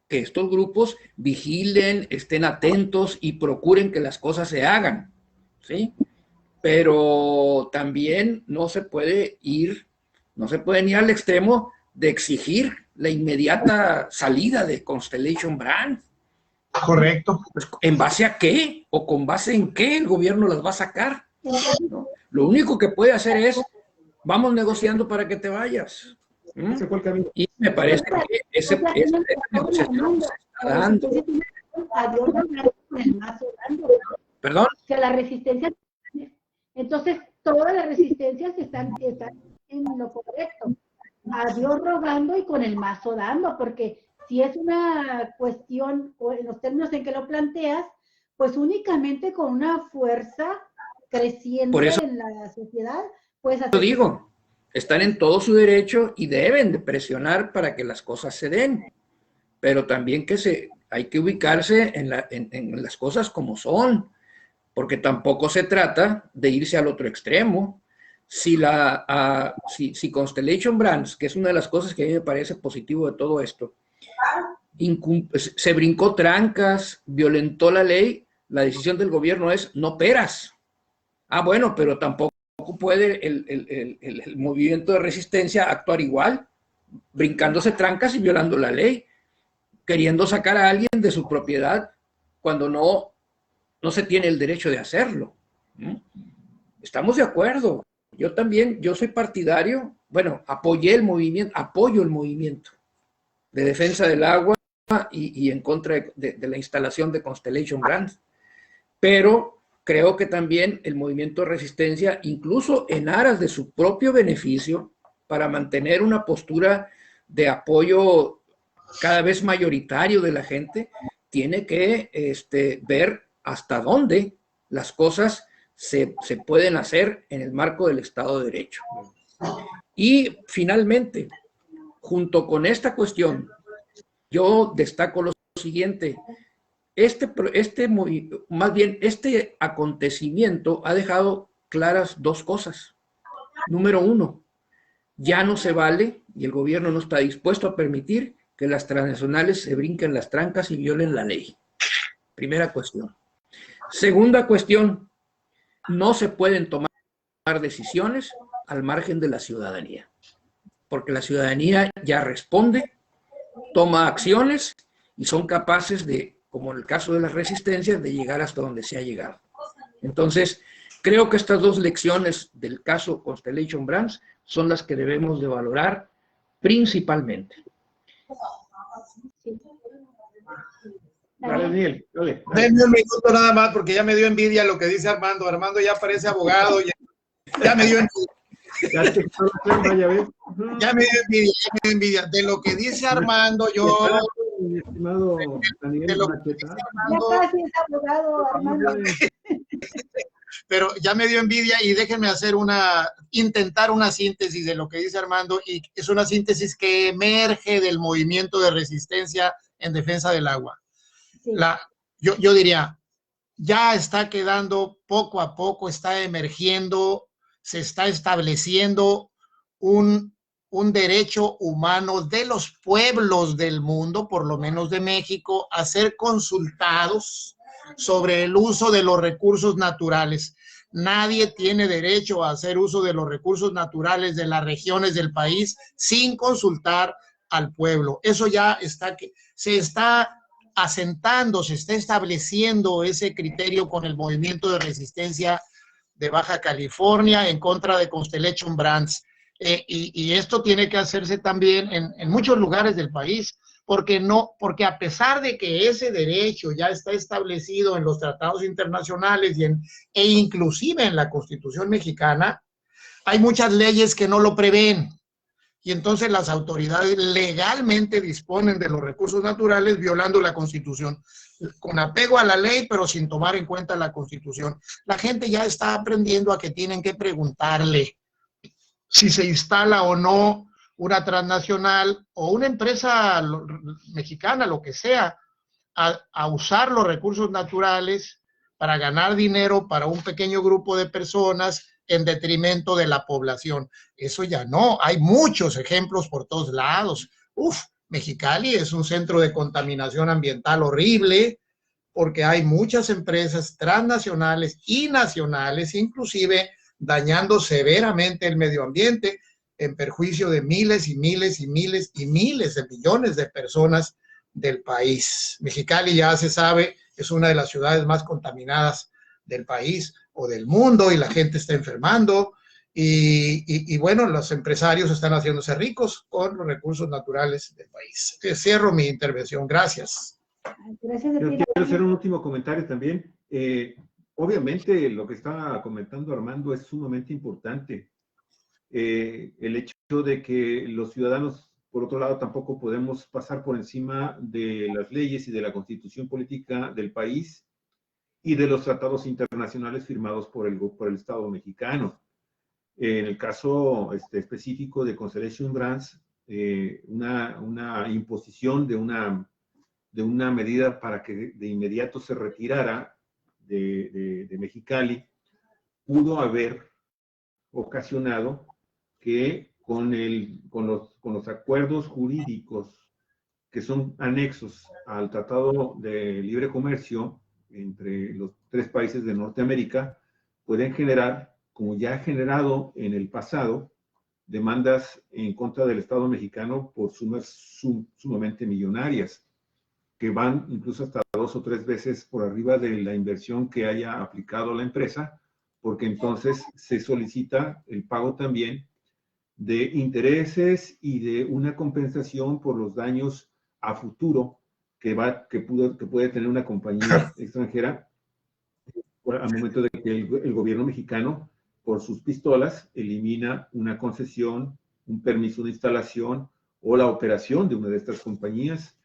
que estos grupos vigilen, estén atentos y procuren que las cosas se hagan, ¿sí? Pero también no se pueden ir al extremo de exigir la inmediata salida de Constellation Brands. Correcto. Pues, ¿en base a qué? ¿O con base en qué el gobierno las va a sacar? ¿No? Lo único que puede hacer es: vamos negociando para que te vayas. Y me parece que esa negociación se está dando. ¿Perdón? Que la resistencia, entonces todas las resistencias están en lo correcto. A Dios rogando y con el mazo dando, porque si es una cuestión, o en los términos en que lo planteas, pues únicamente con una fuerza creciente en la sociedad, pues yo digo, están en todo su derecho y deben de presionar para que las cosas se den, pero también hay que ubicarse en las cosas como son, porque tampoco se trata de irse al otro extremo. Si Constellation Brands, que es una de las cosas que a mí me parece positivo de todo esto, se brincó trancas, violentó la ley, la decisión del gobierno es: no operas. Bueno, pero tampoco puede el movimiento de resistencia actuar igual, brincándose trancas y violando la ley, queriendo sacar a alguien de su propiedad cuando no se tiene el derecho de hacerlo. Estamos de acuerdo. Yo soy partidario, apoyo el movimiento de defensa del agua y en contra de la instalación de Constellation Brands, pero creo que también el movimiento de resistencia, incluso en aras de su propio beneficio, para mantener una postura de apoyo cada vez mayoritario de la gente, tiene que ver hasta dónde las cosas se pueden hacer en el marco del Estado de Derecho. Y finalmente, junto con esta cuestión, yo destaco lo siguiente: este acontecimiento ha dejado claras dos cosas. Número uno, ya no se vale, y el gobierno no está dispuesto a permitir que las transnacionales se brinquen las trancas y violen la ley. Primera cuestión. Segunda cuestión, no se pueden tomar decisiones al margen de la ciudadanía, porque la ciudadanía ya responde, toma acciones y son capaces de, como en el caso de las resistencias, de llegar hasta donde se ha llegado. Entonces, creo que estas dos lecciones del caso Constellation Brands son las que debemos de valorar principalmente. Dale, Daniel, dale. Denme un minuto nada más porque ya me dio envidia lo que dice Armando. Armando ya parece abogado, ya me dio envidia. Ya te quitó la chamba, ya ves. Ya me dio envidia. De lo que dice Armando, yo... Mi estimado Daniel de lo que Macheta. dice Armando, Ya casi es abogado, Armando. pero ya me dio envidia y déjenme intentar una síntesis de lo que dice Armando, y es una síntesis que emerge del movimiento de resistencia en defensa del agua. Sí. Yo diría, ya está quedando poco a poco, está emergiendo, se está estableciendo un derecho humano de los pueblos del mundo, por lo menos de México, a ser consultados sobre el uso de los recursos naturales. Nadie tiene derecho a hacer uso de los recursos naturales de las regiones del país sin consultar al pueblo. Eso ya se está asentando, se está estableciendo ese criterio con el movimiento de resistencia de Baja California en contra de Constellation Brands. Y esto tiene que hacerse también en muchos lugares del país, porque a pesar de que ese derecho ya está establecido en los tratados internacionales e inclusive en la Constitución mexicana, hay muchas leyes que no lo prevén. Y entonces las autoridades legalmente disponen de los recursos naturales violando la Constitución, con apego a la ley, pero sin tomar en cuenta la Constitución. La gente ya está aprendiendo a que tienen que preguntarle si se instala o no una transnacional o una empresa mexicana, lo que sea, a usar los recursos naturales para ganar dinero para un pequeño grupo de personas en detrimento de la población. Eso ya no, hay muchos ejemplos por todos lados. Mexicali es un centro de contaminación ambiental horrible, porque hay muchas empresas transnacionales y nacionales, inclusive dañando severamente el medio ambiente, en perjuicio de miles y miles y miles y miles de millones de personas del país. Mexicali, ya se sabe, es una de las ciudades más contaminadas del país o del mundo, y la gente está enfermando, y bueno, los empresarios están haciéndose ricos con los recursos naturales del país. Cierro mi intervención. Gracias. Gracias a Yo ti. quiero hacer un último comentario también. Obviamente, lo que está comentando Armando es sumamente importante. El hecho de que los ciudadanos, por otro lado, tampoco podemos pasar por encima de las leyes y de la constitución política del país y de los tratados internacionales firmados por el Estado mexicano. En el caso específico de Constellation Brands, una imposición de una medida para que de inmediato se retirara de Mexicali pudo haber ocasionado que con los acuerdos jurídicos que son anexos al Tratado de Libre Comercio entre los 3 países de Norteamérica, pueden generar, como ya ha generado en el pasado, demandas en contra del Estado mexicano por sumas sumamente millonarias, que van incluso hasta 2 o 3 veces por arriba de la inversión que haya aplicado la empresa, porque entonces se solicita el pago también de intereses y de una compensación por los daños a futuro que puede tener una compañía extranjera al momento de que el gobierno mexicano, por sus pistolas, elimina una concesión, un permiso de instalación o la operación de una de estas compañías.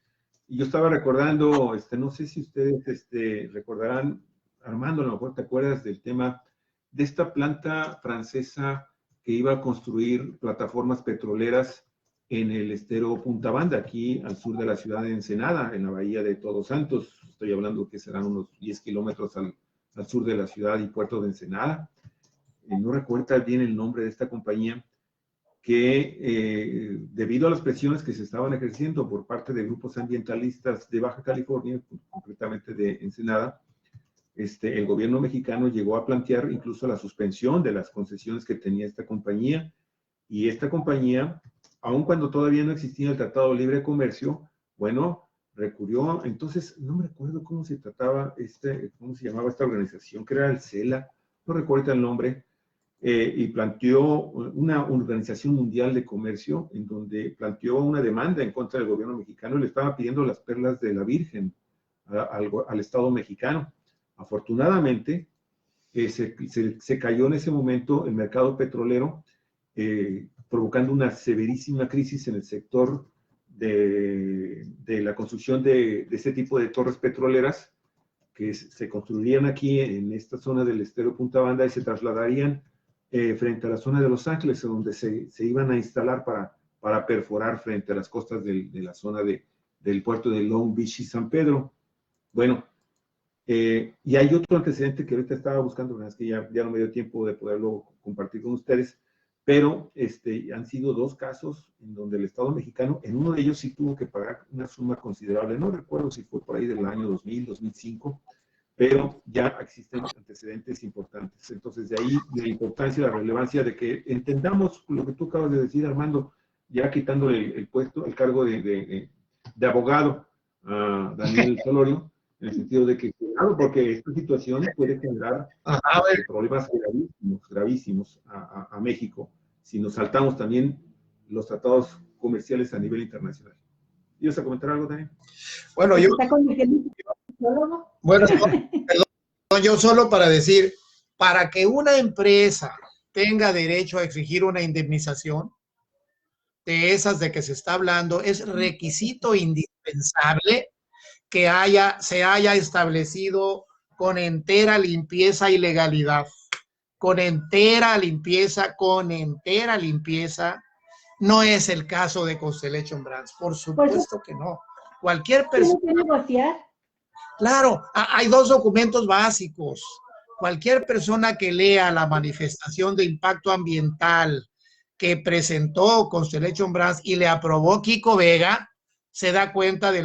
Y yo estaba recordando, no sé si ustedes recordarán, Armando, a lo mejor te acuerdas del tema de esta planta francesa que iba a construir plataformas petroleras en el estero Punta Banda, aquí al sur de la ciudad de Ensenada, en la bahía de Todos Santos. Estoy hablando que serán unos 10 kilómetros al sur de la ciudad y puerto de Ensenada. No recuerdo bien el nombre de esta compañía, que debido a las presiones que se estaban ejerciendo por parte de grupos ambientalistas de Baja California, concretamente de Ensenada, el gobierno mexicano llegó a plantear incluso la suspensión de las concesiones que tenía esta compañía, y esta compañía, aun cuando todavía no existía el Tratado de Libre Comercio, bueno, recurrió, entonces, no me recuerdo cómo se trataba, cómo se llamaba esta organización, que era el CELA, no recuerdo el nombre, y planteó una organización mundial de comercio en donde planteó una demanda en contra del gobierno mexicano y le estaba pidiendo las perlas de la Virgen al Estado mexicano. Afortunadamente, se cayó en ese momento el mercado petrolero, provocando una severísima crisis en el sector de la construcción de ese tipo de torres petroleras que se construirían aquí en esta zona del estero Punta Banda y se trasladarían frente a la zona de Los Ángeles, donde se iban a instalar para perforar frente a las costas de la zona del puerto de Long Beach y San Pedro. Bueno, y hay otro antecedente que ahorita estaba buscando, es que ya no me dio tiempo de poderlo compartir con ustedes, pero han sido 2 casos en donde el Estado mexicano, en uno de ellos sí tuvo que pagar una suma considerable, no recuerdo si fue por ahí del año 2000, 2005, pero ya existen antecedentes importantes. Entonces, de ahí la importancia y la relevancia de que entendamos lo que tú acabas de decir, Armando, ya quitando el puesto, el cargo de abogado a Daniel Solorio, en el sentido de que, claro, porque esta situación puede generar problemas gravísimos a México si nos saltamos también los tratados comerciales a nivel internacional. ¿Ibas a comentar algo, Daniel? Bueno, yo solo para decir, para que una empresa tenga derecho a exigir una indemnización de esas de que se está hablando, es requisito indispensable que se haya establecido con entera limpieza y legalidad. Con entera limpieza. No es el caso de Constellation Brands, por supuesto que no. Cualquier persona... ¿Tiene que negociar? Claro, hay 2 documentos básicos. Cualquier persona que lea la manifestación de impacto ambiental que presentó Constellation Brands y le aprobó Kiko Vega, se da cuenta de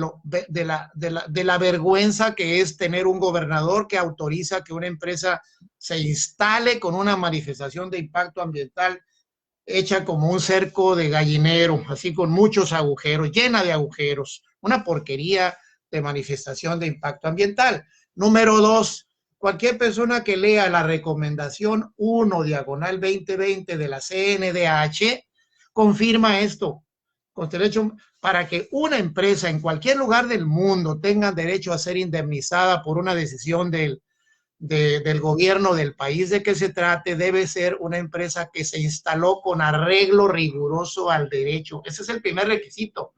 la vergüenza que es tener un gobernador que autoriza que una empresa se instale con una manifestación de impacto ambiental hecha como un cerco de gallinero, así con muchos agujeros, llena de agujeros, una porquería de manifestación de impacto ambiental. Número 2, cualquier persona que lea la recomendación 1/2020 de la CNDH confirma esto. Constellation, para que una empresa en cualquier lugar del mundo tenga derecho a ser indemnizada por una decisión del gobierno del país de que se trate, debe ser una empresa que se instaló con arreglo riguroso al derecho. Ese es el primer requisito.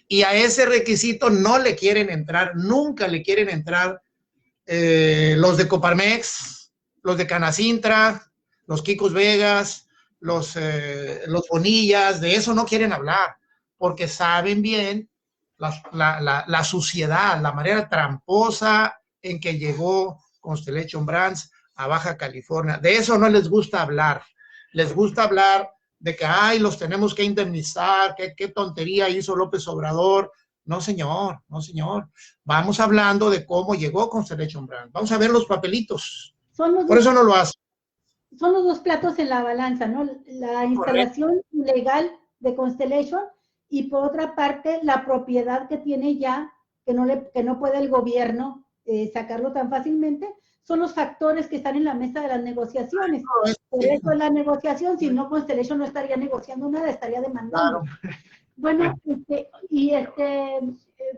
Y a ese requisito no le quieren entrar, nunca le quieren entrar los de Coparmex, los de Canacintra, los Kikos Vegas, los Bonillas, de eso no quieren hablar, porque saben bien la suciedad, la manera tramposa en que llegó Constellation Brands a Baja California. De eso no les gusta hablar. Les gusta hablar de que, ay, los tenemos que indemnizar, qué tontería hizo López Obrador. No, señor, no, señor. Vamos hablando de cómo llegó Constellation Brands. Vamos a ver los papelitos. Por eso no lo hace. Son los 2 platos en la balanza, ¿no? La instalación legal de Constellation y por otra parte la propiedad que tiene ya, que no puede el gobierno sacarlo tan fácilmente, son los factores que están en la mesa de las negociaciones. Por eso en la negociación, si no, Constellation no estaría negociando nada, estaría demandando. Claro. Bueno,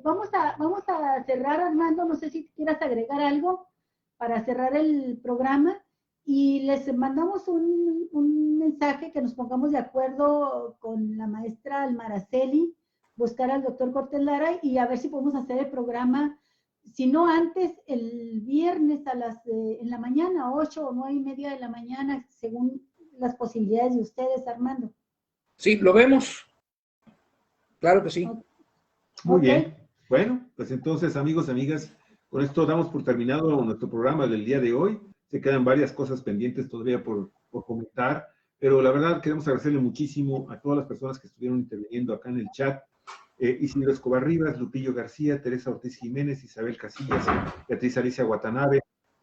vamos a cerrar, Armando, no sé si quieras agregar algo para cerrar el programa, y les mandamos un mensaje que nos pongamos de acuerdo con la maestra Almaraceli, buscar al doctor Cortés Lara y a ver si podemos hacer el programa, si no antes, el viernes en la mañana, 8 o 9:30 de la mañana, según las posibilidades de ustedes, Armando. Sí, lo vemos. Claro que sí. Muy bien. Bueno, pues entonces, amigos y amigas, con esto damos por terminado nuestro programa del día de hoy. Se quedan varias cosas pendientes todavía por comentar, pero la verdad queremos agradecerle muchísimo a todas las personas que estuvieron interviniendo acá en el chat. Isidro Escobar Rivas, Lupillo García, Teresa Ortiz Jiménez, Isabel Casillas, Beatriz Alicia Watanabe,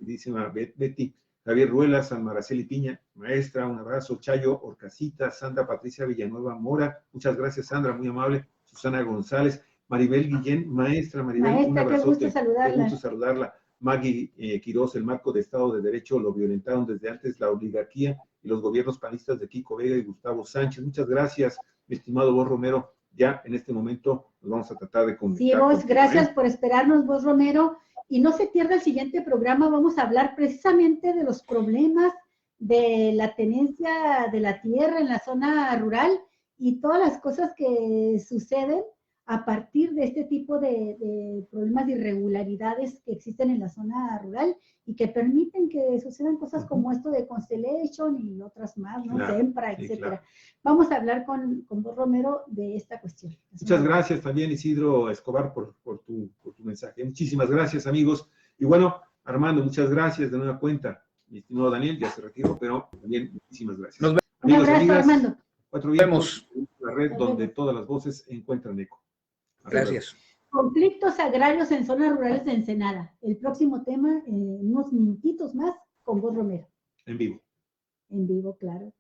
queridísima Betty, Javier Ruelas, San Maraceli Piña, maestra, un abrazo, Chayo Orcasita, Sandra Patricia Villanueva Mora, muchas gracias Sandra, muy amable, Susana González, Maribel Guillén, maestra Maribel, un Maestra, qué abrazote, gusto saludarla. qué gusto saludarla. Maggie Quiroz, el marco de Estado de Derecho lo violentaron desde antes la oligarquía y los gobiernos panistas de Kiko Vega y Gustavo Sánchez. Muchas gracias, mi estimado Vos Romero. Ya en este momento nos vamos a tratar de conectar. Sí, Vos, contigo, gracias por esperarnos, Vos Romero. Y no se pierda el siguiente programa, vamos a hablar precisamente de los problemas de la tenencia de la tierra en la zona rural y todas las cosas que suceden a partir de este tipo de problemas de irregularidades que existen en la zona rural y que permiten que sucedan cosas como esto de Constellation y otras más, ¿no? Claro, Sempra, sí, etcétera. claro. Vamos a hablar con Vos Romero de esta cuestión. Muchas gracias también, Isidro Escobar, por tu mensaje. Muchísimas gracias, amigos. Y bueno, Armando, muchas gracias de nueva cuenta. Mi estimado Daniel, ya se retiró, pero también muchísimas gracias. Nos vemos. Un Amigos, abrazo, amigas, Armando. Cuatro Vientos, la red donde todas las voces encuentran eco. Hasta luego. Gracias. Conflictos agrarios en zonas rurales de Ensenada. El próximo tema, unos minutitos más, con Vos Romero. En vivo. En vivo, claro.